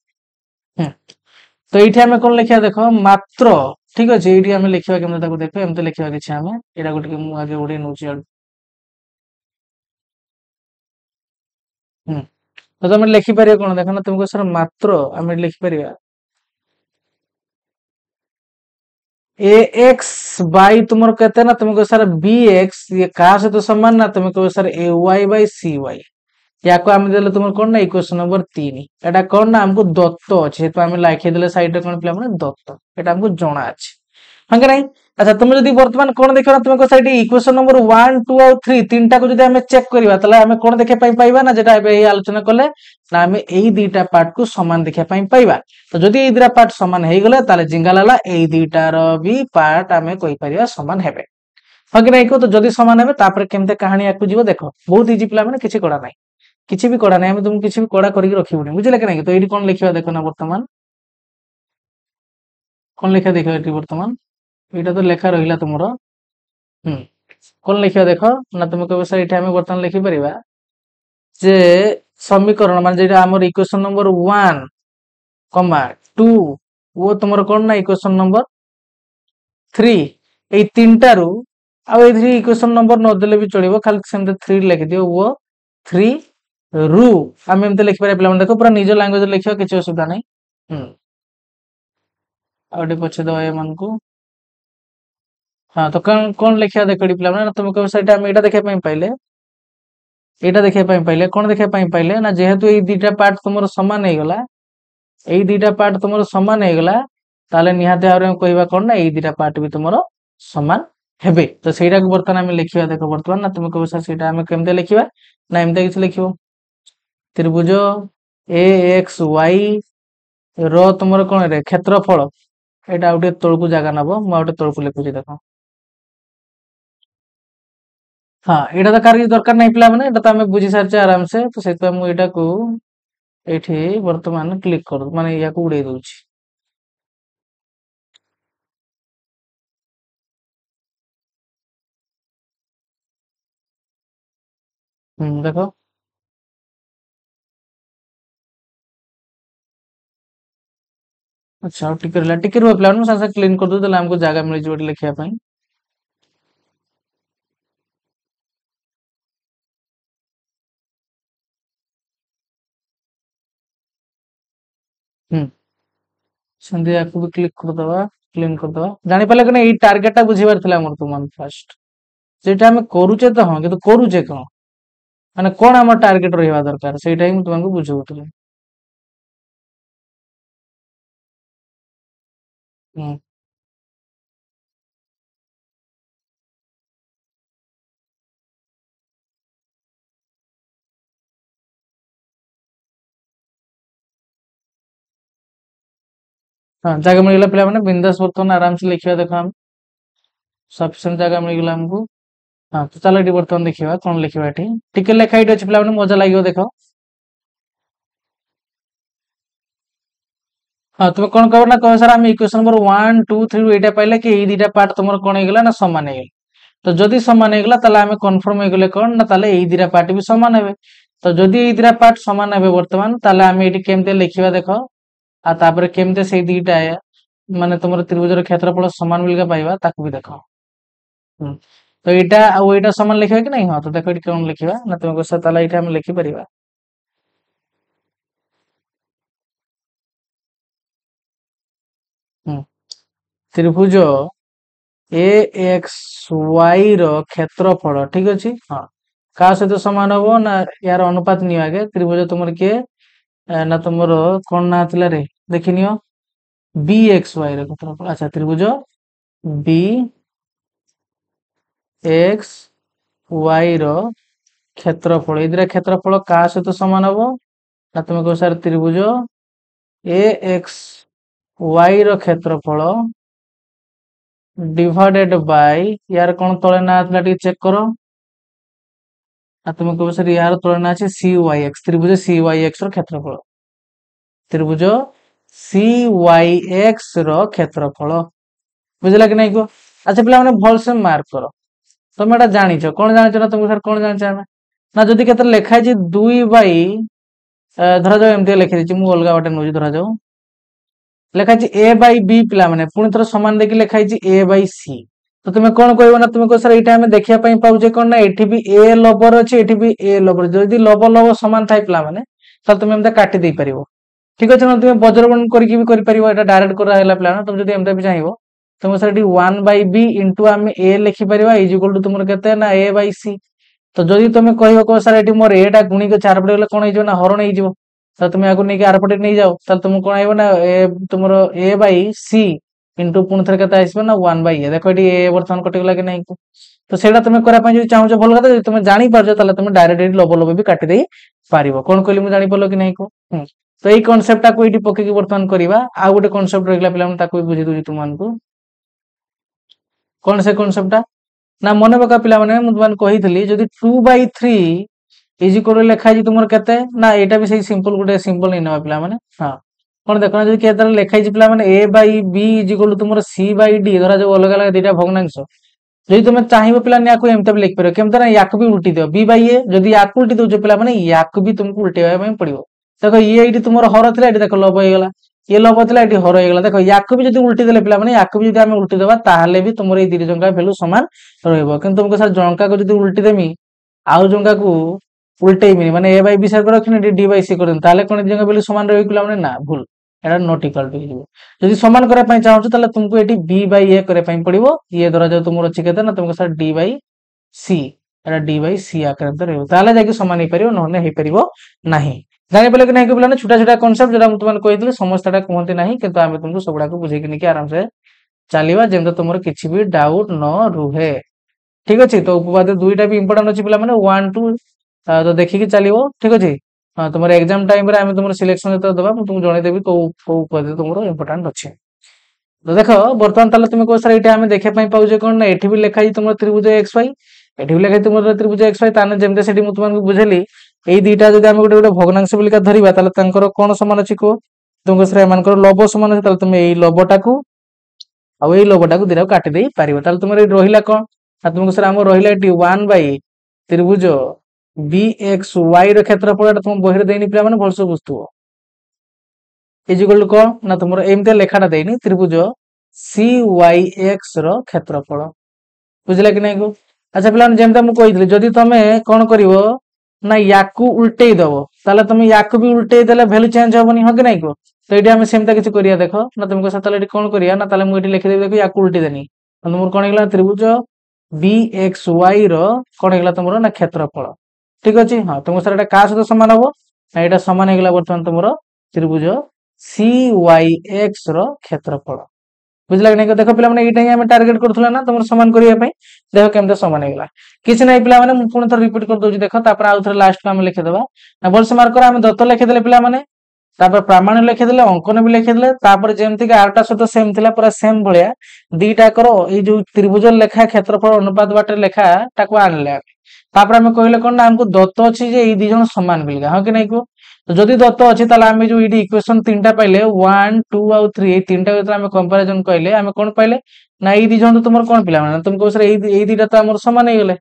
तो एठी हमें कोन लिखिया देखो मात्र ठीक अछि एठी हमें लिखिबा केमते ताको देखो एमते लिखिबा किछ हमें एटा गोटे के मु आगे ओडे नउची तो तुम लिखि परिया कोन देखो ना तुमको सर मात्र हमें लिखि परिया ax by तुमर कहते ना तुमको सर bx ये का से तो समान ना तुमको सर ay by cy या को आम देले तुम कौन ना इक्वेशन नंबर 3 एटा कौन ना हमको दत्त अच्छे तो आम लिखे देले साइड रे कौन पिला माने दत्त एटा हमको जणा अछि हां के नहीं। अच्छा तुम जदि वर्तमान कौन देखियो तुम को साइड इक्वेशन नंबर 1 2 और 3 तीनटा को जदि हमें चेक करबा तले हमें कौन देखे पई पाइबा ना जेटा एबे आलोचना करले ना हमें एई दुईटा पार्ट को समान देखे पई पाइबा। तो जदि एई दुईटा पार्ट समान हेई गले ताले जिंगालाला एई दुईटार भी पार्ट हमें कहि परिबा समान हेबे हां कि नहीं को। तो जदि समान हेबे तापर केमते कहानी आकु जीवो देखो बहुत इजी पिला माने किछि कोडा नाही किछि भी कोडा नाही हम तुम किछि भी कोडा करिक रखिबुनी बुझिले कि नहीं। तो एडी कोन लिखिबा देखो ना वर्तमान कोन लिखा देखो एटी वर्तमान एटा तो लेखा रहिला तुमरो कोन लिखिबा देखो ना तुम कहबो सर एटा हम वर्तमान लिखि परिबा जे समीकरण माने जेटा हमर इक्वेशन नंबर 1 कमा 2 वो तुमरो कोन ना इक्वेशन नंबर 3 एई तीनटा रु आ एथि इक्वेशन नंबर न देले भी चलिबो खाली सेमते 3 लिखि दियो वो 3 रु हम एमते लिखि पारे पिला देखो पूरा निज लैंग्वेज लिखियो किछ असुविधा नै आउटे पछे दवा ए मन को हां तो कोन लिखिया देखडी पिला ना तुम कहबो सेटा हम एटा देखे पई पाइले एटा देखे पई पाइले कोन देखे पई पाइले ना जेहेतु एई दुईटा पार्ट तुमरो समान हे गला एई दुईटा पार्ट तुमरो समान हे गला ताले निहाते आरो हम कहबा कोन ना एई दुईटा पार्ट भी तुमरो समान हेबे। तो सेटा को वर्तमान हम लिखिबा देखो वर्तमान ना तुम कहबो सर सेटा हम केमते लिखिबा ना एमते किछ लिखिबो त्रिभुज ए एक्स वाई रो तुमरो कोन रे क्षेत्रफल एटा आउटे तळकु जागा नबो म आउटे तळकु लिखुची देखो हां एटा तो कार दरकार नै पिला माने एटा तो हमें बुझी सारचे आराम से। तो सेत मु एटा को एठी वर्तमान क्लिक कर माने या को उड़े दोछि देखो अच्छा टिके रो पिला माने सासा क्लीन कर दो तले हमको जागा मिल जिवो लिखिया पई संदे या को भी क्लिक कर दवा क्लीन कर दवा जानि पाले कि ए टारगेट टा बुझिबार थिला मोर तुमन फर्स्ट जेटा हम करूचे तो हां किंतु करूचे कोन माने कोन हमर टारगेट रहिबा दरकार सेटा ही तुमको बुझौतले हां जागा मिल गेला पिला माने बिंदास वर्तमान आराम से लिखिबा देखो हम सफिशिएंट जागा मिल गेला हमको। हां तो चलो एटी वर्तमान देखिबा कोन लिखिबा एटी टिके लेखा एटी अछि पिला माने मजा लागियो देखो हां तुम कोन कहबो ना कह सर हम इक्वेशन नंबर 1 2 3 एटा पाइले कि एई दुईटा पार्ट तुमर कोन हे गेला ना समान हे गेला। तो जदि समान हे गेला ताले हमें कन्फर्म हे गेले कोन ना ताले एई दुईटा पार्ट भी समान हेबे। तो जदि एई दुईटा पार्ट समान हेबे वर्तमान ताले हमें एटी केमते लिखिबा देखो आ तापर केमते सेई दुईटा माने तुमर त्रिभुजर क्षेत्रफल समान मिलगा पाइबा ताकू भी देखो तो एटा आ एटा समान लिखिबा कि नहीं हां तो देखो एटी कोन लिखिबा ना तुमको से ताले एटा हम लिखि परिबा त्रिभुज ए एक्स वाई रो क्षेत्रफल ठीक अछि हां का सहित समान होबो ना यार अनुपात नियो आगे त्रिभुज तुमर के ना तुमर कोन ना थिला रे देखिनियो बी एक्स वाई रो क्षेत्रफल अच्छा त्रिभुज बी एक्स वाई रो क्षेत्रफल इधर क्षेत्रफल का सहित समान होबो ना तुम को सर त्रिभुज ए एक्स वाई रो क्षेत्रफल डिवाइडेड बाय यार कोन तळे ना आतला टी चेक करो आ तुम को सर यार तळे ना আছে सी वाई एक्स त्रिभुज सी वाई एक्स रो क्षेत्रफल त्रिभुज सी वाई एक्स रो क्षेत्रफल बुझला कि नहीं को। अच्छा पिला माने भल से मार्क करो तुम एटा जानि छ कोन जानि छ ना तुम सर कोन जानि छ ना जदि केते लेखा छै 2 बाई धरा जाओ एमते लिखि दै छी मु अलगा बाटे नोजी धरा जाओ लेखा छै a बाई b पिला माने पुनी थरो समान देखि लेखा छै a बाई c तो तुम कोन कहबो ना तुम को सर एटा हम देखिया पई पाउ जे कोन ना एठी भी a लबर अछि एठी भी a लबर जदि लबर लबर समान थाई पिला माने त तुम एमते काटि दे परिबो ठीक अछि ना तुम बज्रगण करि भी करि परिबो एटा डायरेक्ट कर हैला पिला ना तुम जदि एमते भी चाहिबो तुम सर एठी 1 बाई b इनटू हम a लिखि परिबा इज इक्वल टू तुमर केते ना a बाई c तो जदि तुम कह कह सर ये मोर एटा गुणिक 4 पटे गले कौन हो ना हरण हो तुम या नहीं आरपटे नहीं जाओ तुमको कौन आइब ना तुम ए बै सी इंटू पुणी थे के ना 1/a देख ये बर्तमान कटिगला कि नहीं तो सेटा तुम करने जो चाहो भल कथा तुम जापर तुम डायरेक्ट लब लब भी काटिदे पार कौन कहली मुझे जापर कि नहीं को तो यही कनसेप्टा को ये पकईक बर्तमान करवा आउ गोटे कनसेप्ट रहा पे बुझे दूसरी तुमको कौन से कनसेप्टा ना मन पका पिला मुझे कही जदि 2/3 इज इक्वल लिखाई तुम के ना यहाँ भी सही सिंपल गोटे सिंपल नहीं ना पिला हाँ कौन देख ना जो लिखाई पिला ए बै बी इज इक्वल तुम सी बै डी धरा जो अलग अलग दुटा भग्नांश जदि तुम चाहिए पिला एमती भी लिखिपार केमती ना या भी उल्टी दियो बी बै ए जदि या उल्टी दौच पिला या भी तुमको उल्टेवा पड़ो देख ये तुम हर थी देख लब होगा ये लब था ये हर होगा देख या भी जो उल्टी देले पिला या भी जो आम उल्टी देवा ताहले भी तुम ये 2 जंका भैल्यू सामान रही तुमको सर जंका को जो उल्टी देमी आउ जंका को उल्टेबी माने ए बै बी सर रखी डी बै सी कर कौन जंका भैल्यू सामान रही पिला ना भूल एटा नॉट इक्वल टू जब सामान करने चाहो तुमको ये बी बै ए करने पड़ो ये धरा जाओ तुम अच्छी कहते ना तुमको सर डी बै सी एटा डी बै सी आकार रही सामान हो पार ना हो पार ना जापर कि नहीं पिला छोटा छोटा कनसेप्ट जो तुमने कही समस्या कहते ना कि आम तुमको सबुड़ा बुझे नहीं आराम से चलवा जमी तुम किसी भी डाउट न रुहे ठीक अच्छे तो उपवाद 2टा भी इंपोर्टाट अच्छी पिला 1 2 तो देखिकी चलो ठीक अच्छे हाँ तुम एग्जाम टाइम रे तुम सिलेक्शन जो दबा तुमको जनईदेवी कौ उपवाद तुम इंपोर्टाट अच्छे तो देख बर्तमान ताले तुम कह सर ये आम देखा पाचे कौन ना ये भी लिखाई तुम त्रिभुज एक्स वाई ये भी लिखाई तुम त्रिभुज एक्स वाई ताने जमते से तुमको बुझेली ये 2टा जो आम गोटे गोटे भग्नांश बोलिका धरिबा ताले कौन समान अच्छी कह तुमको सर एम लब समान अच्छे तुम यही लबटा को आई लबटा को 2टा काटिदे पार तुम रहा कौन तुमको सर आम रहा ये 1 त्रिभुज बी एक्स वाई क्षेत्रफल तुम बही देनी पिला मैंने भलसे बुझुव इजिकल कौन ना तुम एमती लेखाटा देनी त्रिभुज सी वाई एक्स क्षेत्रफल बुझला कि नहीं को अच्छा पिला जमी मुझे कही जदि तुम कौन कर ना या उल्टे दब ताले तुम या भी उल्टे देले भैल्यू चेंज हेनी हाँ कि नहीं को तो ये आम सेमता किसी करिया देख ना तुमको सर कौन करिया ना ताले मुझे लिखिदेवी देखो या उल्टी देनी तुम कौन होगा त्रिभुज बी एक्स वाई कौन होगा तुम ना क्षेत्रफल ठीक अच्छे हाँ तुमको सर ये क्या सहित सामान हम ना यहाँ सामान होगा बर्तमान तुम त्रिभुज सी वाई एक्स क्षेत्रफल बुझला कि नहीं देख पिला ये टार्गेट करूला ना तुम सामान करने देख केमती सामान होगा किसी ना पिला पुणी थोड़ा रिपीट कर दूसरी देख आउ थे लास्ट को आम लिखिदेवा ना भलसे मार्क आम दत्त लिखिदे पे प्रामाण्य लिखिदे अंकन भी लिखिदे जमती आरटा सहित सेम थी पूरा सेम भाया 2टा ये जो त्रिभुज लेखा क्षेत्रफल अनुपात बाटे लेखा आनले आम कहले कौन ना आमको दत्त अच्छी ये 2 जन सामान बोलिका हाँ कि नहीं को तो जदि दत्त अच्छी आम जो ये इक्वेशन 3टा पाइले 1 2 और 3 ये 3टा जो कंपेरिजन कहले आम कौन पाइले ना ये 2 जन तो तुम कौन पिला तुमको सर ये 2टा तो आम सामान होगले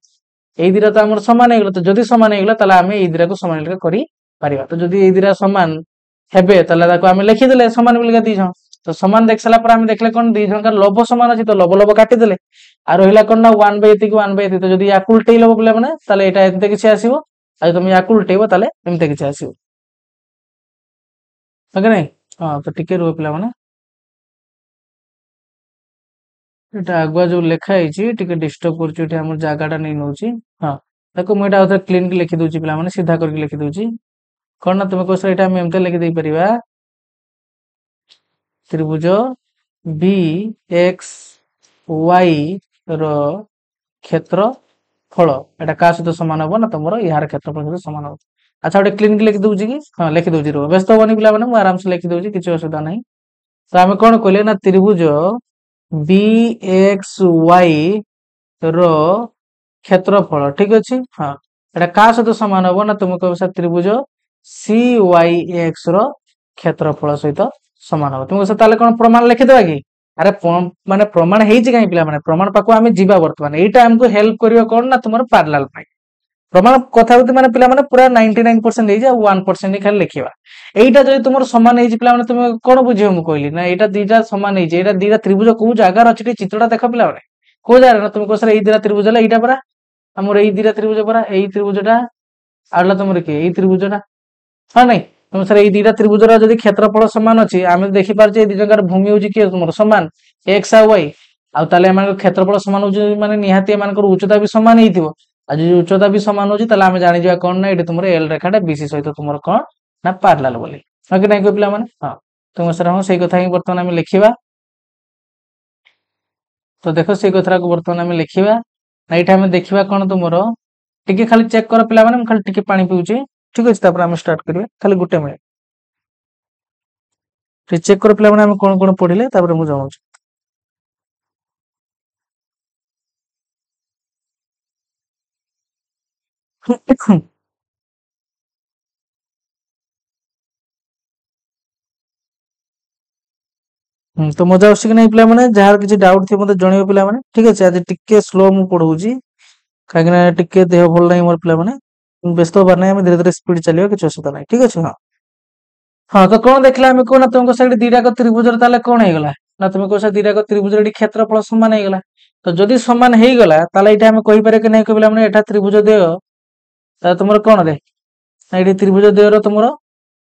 ये 2टा तो आम सामान होगले तो जदि सामान होगला आम ये 2टा को सामान कर तो जदि ये 2टा सामान हेबे आम लिखिदे सामान बोलिका 2 जन तो सामान देख सारा देखले कौन 2 जन का लब सामान अच्छी तो लब लब काटिदे आ रहा कौन ना 1/1 तो जब या उल्टे लब पिला मैंने यहाँ एमती किसी आसो तुम या उल्टेब ताले एमती किसी आसो नहीं हाँ तो टिके रुह पिला मैंने ये आगुआ जो लिखाई डिस्टर्ब कर जगह नहीं नौ हाँ देखो मुझे क्लीन की लिखिदे पिला मैंने सीधा करके लिखिदे कौन ना तुम कह सर ये एमती लिखिदे पार त्रिभुज बी एक्स वाई क्षेत्रफल एटा क्या सहित सामान हम ना तुम यार क्षेत्रफल सहित सामान हम अच्छा गोटे क्लीन की लिखिदे कि हाँ लिखिदे रो व्यस्त हेनी पिला मैंने आराम से लिखिदे किसी असुविधा नहीं तो आम कौन कहले ना त्रिभुज बी एक्स वाई क्षेत्रफल ठीक अच्छे हाँ एटा क्या सहित सामान हम ना तुम कह त्रिभुज सी वाई एक्स क्षेत्रफल सहित सामान हम तुमको ताले कौन प्रमाण लिखिदेवा कि अरे माने प्रमाण कहीं पिला माने प्रमाण पाक आम जीवा बर्तमान यहाँ आमको हेल्प कर कौन ना तुम पार्लाल प्रमाण कथा माने पिला माने पूरा 99% 1% खाली लिखा यहाँ जो तुम सामान हो पिला माने तुम कौन बुझे मुझे कहली ना यहाँ 2टा सामान हो 2टा त्रिभुज कौ जगार अच्छे चित्रटा देख पिला माने कौ जगह ना तुम कह सर ये 2टा त्रिभुज है यहाँ परा आमर ये 2टा त्रिभुज परा यही त्रिभुजटा आला तुम किए यही त्रिभुजटा हाँ नहीं तुम सर ये 2टा त्रिभुज जब क्षेत्रफल सामान अच्छी आम देखिपारे 2 जगह भूमि हूँ किए तुम सामान एक्स आ वाई आउ क्षेत्रफल सामान हो माने निहाती उच्चता भी सामान हो आज जो उच्चता भी समान होची ताले आमे जानि जवा कोन ना एठी तुमर एल रेखाटा बीसी सहित तुमर कोन ना पैरेलल बोली ओके नाही को पिला माने हां तुम सर हम सेही कथा ही वर्तमान आमे लिखिबा तो देखो सेही कथरा को वर्तमान आमे लिखिबा ना एठी आमे देखिबा कोन तुमर टिके खाली चेक कर पिला माने हम खाली टिके पानी पिउची ठीक अछि तापर आमे स्टार्ट करिया खाली गुटे मिनिट टे चेक कर पिला माने आमे कोन कोन पढिले तापर मु जाउछ तो मजा आउछ कि नै पिला माने जहार किछि डाउट थि मते जणियो पिला माने ठीक अछि आज टिके स्लो मु पढौची काहेकि ना टिके देह भल नै मोर पिला माने व्यस्त होबार नै हम धीरे धीरे स्पीड चलियो कि असुविधा नै ठीक अछि हां हां तो कोन देखला हम कोन तुमको साइड दीटा को त्रिभुज ताले कोन हे गला ना तुम को साइड दीटा को त्रिभुज रे क्षेत्रफल समान हे गला तो जदि समान हे गला ताले एटा हम कहि पारे कि नै कहबिला माने एटा त्रिभुज देय ता तुमर कोन दे एटी त्रिभुज देय रो तुमर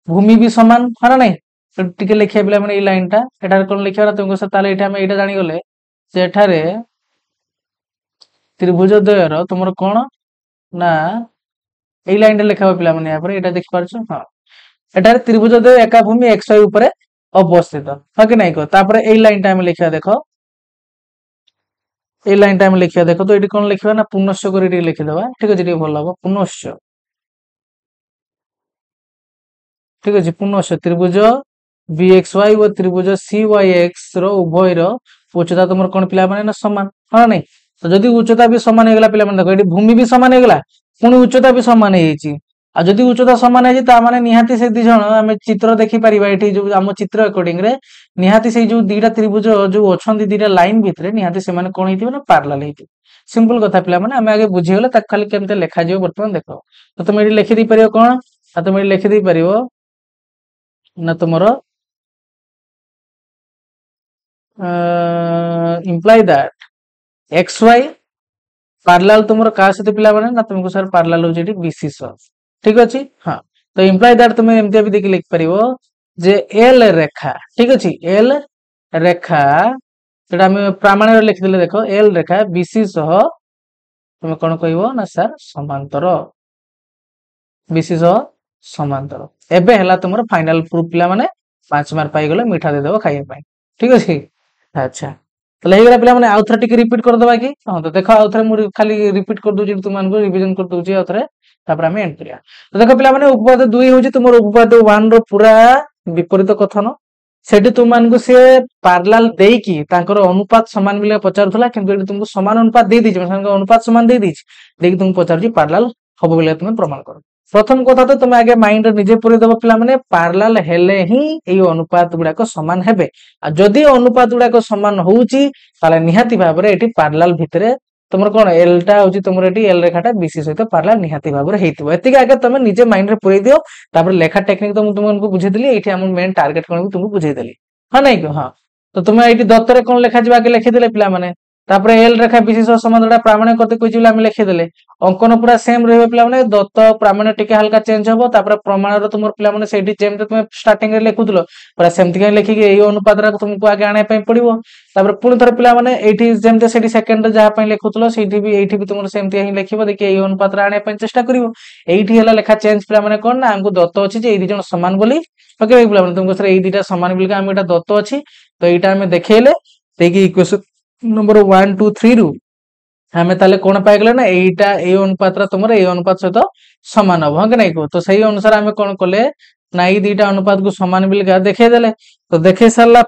भूमि भी समान है ना नै तो टिके लिखिया पिला माने ए लाइन टा एटा कोन लिखिया तुमको से ताले एटा हम एटा जानि गले जे एठारे त्रिभुज द्वय रो तुमर कोन ना ए लाइन टा लिखा पिला माने या पर एटा देख पारछो हां एटारे त्रिभुज द्वय एका भूमि xy ऊपर अवस्थित है कि नै को तापर ए लाइन टा हम लिखिया देखो ए लाइन टा हम लिखिया देखो तो एटी कोन लिखिबा ना पुनश्च करी टी लिखि देबा ठीक अछि टी भल हबो पुनश्च ठीक अछि पुनश्च त्रिभुज bxy व त्रिभुज cyx रो उभय रो उच्चता तुमर कोन पिला माने ना समान है नै तो जदि उच्चता भी समान हे गला पिला माने देखो एटी भूमि भी समान हे गला पुनी उच्चता भी समान हे छि आ जदि उच्चता समान हे छि ता माने निहाती से दी जण हम चित्र देखि परिबा एटी जो हम चित्र अकॉर्डिंग रे निहाती से जो दीटा त्रिभुज जो अछंती दीटा लाइन भितरे निहाती से माने कोन हेतिबे ना पैरेलल हेति सिंपल कथा पिला माने हम आगे बुझी गेले ता खाली केमते लेखा जियो वर्तमान देखो तो तुम एटी लिखि दी परियो कोन आ तुम एटी लिखि दी परियो ना तुमरो imply that xy पैरेलल तुमरो का सते पिला माने ना तुमको सर पैरेलल हो जेटी बीसी सह ठीक अछि हां तो imply that तुम एमते भी देखि लिख परिबो जे एल रेखा ठीक अछि एल रेखा जेटा हम प्रमाण रे लिख देले देखो एल रेखा बीसी सह तुम कोन कहइबो ना सर समांतर बीसी सह समांतर एबे हला तुमरो फाइनल प्रूफ पिला माने 5 मार्क पाई गेले मीठा दे देबो खाइए पाई ठीक अछि अच्छा तो हे गला पिला माने आउथरे टिके रिपीट कर दबा कि हां तो देखो आउथरे मु खाली रिपीट कर दोची तुम मानको रिवीजन कर दोची आउथरे तापर हम एंड करिया तो देखो पिला माने उपपाद 2 होची तुमर उपपाद 1 रो पूरा विपरीत कथन सेठी तुम मानको से पैरेलल देई की तांकर अनुपात समान बिले पचारथला किंतु एठी तुमको समान अनुपात दे दिछ मतलब अनुपात समान दे दिछ देखि तुम पचारजी पैरेलल हबो बिले तुम प्रमाण करो प्रथम कथा तो तुम आगे माइंड निजे पुरे दबो पिला माने पैरेलल हेले ही एई अनुपात गुडा को समान हेबे आ जदि अनुपात गुडा को समान होउची ताले निहाती भाबरे एठी पैरेलल भितरे तुमर कोन एल टा होची तुमर एठी एल रेखाटा बीसी सहित पैरेलल निहाती भाबरे हेतिबो एतिके आगे तुम निजे माइंड रे पुरे दियो तापर लेखा टेक्निक तो मु तुमको बुझे देली एठी हम मेन टारगेट कोन तुमको बुझे देली हां नै को हां तो तुम एठी दत्तरे कोन लेखा जिबा के लिखि देले पिला माने तापर एल रेखा बीसी सह समानटा प्रामाणिक करते कोइ जिला हम लिखि देले अंकन पूरा सेम रहबे पिला माने दत्त प्रामाणिक टिके हल्का चेंज होबो तापर प्रमाण रो तुमर पिला माने सेठी जेम तुम स्टार्टिंग रे लिखुतलो पूरा सेमति के लिखि के एई अनुपात रा तुमको आगे आने पई पड़िबो तापर पुनी थर पिला माने एठी जेमते सेठी सेकंड जहा पई लिखुतलो सेठी भी तुमर सेमति ही लिखिबो देखि एई अनुपात रा आने पई चेष्टा करिवो एठी हला लेखा चेंज पिला माने कोन ना हमको दत्त अछि जे एई दी जण समान बोली ओके पिला माने तुमको सर एई दीटा समान बिल का हम एटा दत्त अछि तो एटा हम देखेले देखि इक्वेशन नंबर 1 2 3 रु हमें ताले कोन पाइ गेले ना एटा ए अनुपात रा तुमर ए अनुपात सहित समान हो कि नै को तो सही अनुसार हमें कोन कोले ना ई दीटा अनुपात को समान बिल का देखे देले तो देखे सरला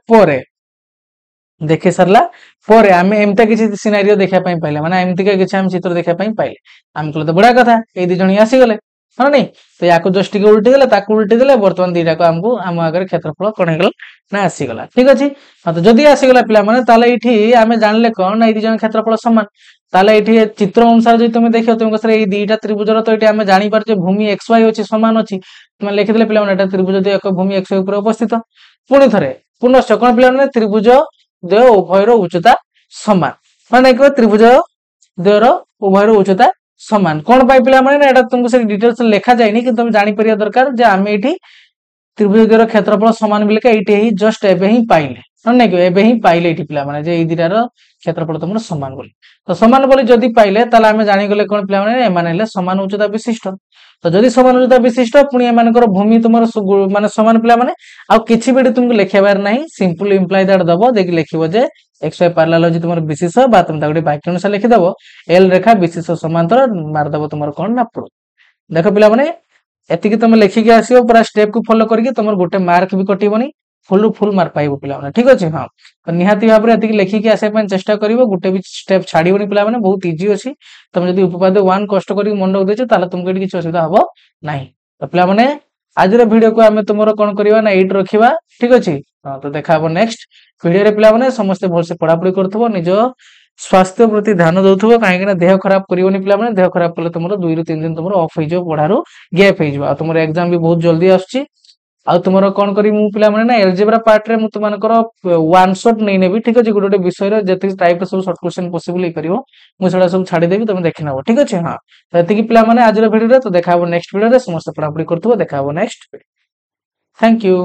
परे हमें एमता किछि सिनेरियो देखा पई पाइले माने एमति के किछि हम चित्र देखा पई पाइले हम कहले तो बड़ा कथा ए दी जणी आसी गेले हां नै तो याको जस्ट के उल्टी देले ताको उल्टी देले वर्तमान दीटा को हमको हम आगे क्षेत्रफल कोन हे गेल ना आसी गेला ठीक अछि हां तो जदी आसी गेला पिला माने ताले इठी हमें जानले कोन ना ए दी जण क्षेत्रफल समान ताले इठी चित्र अनुसार जे तुम देखियो तुमको सर ए दीटा त्रिभुज रो तो इठी हमें जानि पार जे भूमि xy अछि समान अछि तुम लिखि देले पिला माने एटा त्रिभुज दे एक भूमि xy ऊपर अवस्थित पुनी थरे पुनश्च कोन पिला माने त्रिभुज दे उभय रो उच्चता समान माने को त्रिभुज दे रो उभय रो उच्चता समान कोन पाइ पिला माने एटा तुमको से डिटेल्स लेखा जायनी कि तुम जानि परिया दरकार जे हमें एठी त्रिभुज द्वयर क्षेत्रफल समान बिलका एठी ही जस्ट एबे ही पाइले नै कि एबे ही पाइले एठी पिला माने जे ए दिटार क्षेत्रफल तुमर समान बोली तो समान बोली जदी पाइले ताले आमे जानि गले कोन पिला माने एमाने ले समान उच्चता विशिष्ट तो जदी समान उच्चता विशिष्ट पुणी एमानकर भूमि तुमर माने समान पिला माने आ किछि बेडी तुमको लेखेबार नाही सिंपल इंप्लाई दैट दबो देखि लेखिबो जे xy पैरेलल जे तुमर विशिष्ट बा तुम ता गुडी वाक्य से लिखि दबो l रेखा विशिष्ट समांतर मार दबो तुमर कोन ना प्रूफ देखो पिला माने एतिकी तुम लेखिक आसियो पूरा स्टेप को फॉलो करके तुम गोटे मार्क भी कटिबनी फुल फुल मार्क पाइबो पिला माने ठीक अछि हां तो निहाती भाबरे एतिकी लेखिक आसे पन चेष्टा करिवो गोटे भी स्टेप छाडीबनी पिला माने बहुत इजी अछि तुम जदी उपपाद्य 1 कष्ट करी मन रख देछ ताले तुमको एटी किछ असुविधा हबो नाही तो पिला माने आज रे वीडियो को हमें तुमरो कोन करिवा ना 8 रखिबा ठीक अछि हां तो देखाबो नेक्स्ट वीडियो रे पिला माने समस्त भल से पढा पढी करथबो निज स्वास्थ्य प्रति ध्यान दउथबो काहे कि ना देह खराब करिवनी पिला माने देह खराब कले तुमरो 2 रु 3 दिन तुमरो ऑफ होई जो पढारो गैप होई जो तुमरो एग्जाम भी बहुत जल्दी आछी आ तुमरो कोन करी मु पिला माने ना एल्जेब्रा पार्ट रे मु तुमानकर वन शॉट नै नेबी ठीक अछि गोटे विषय रे जति टाइप सब शॉर्ट क्वेश्चन पॉसिबल ही करिवो मु सेडा सब छाडी देबी तुम देखि नबो ठीक अछि हां तो एति कि पिला माने आज रे वीडियो रे तो देखाबो नेक्स्ट वीडियो रे समस्त पढा पढी करथबो देखाबो नेक्स्ट वीडियो थैंक यू।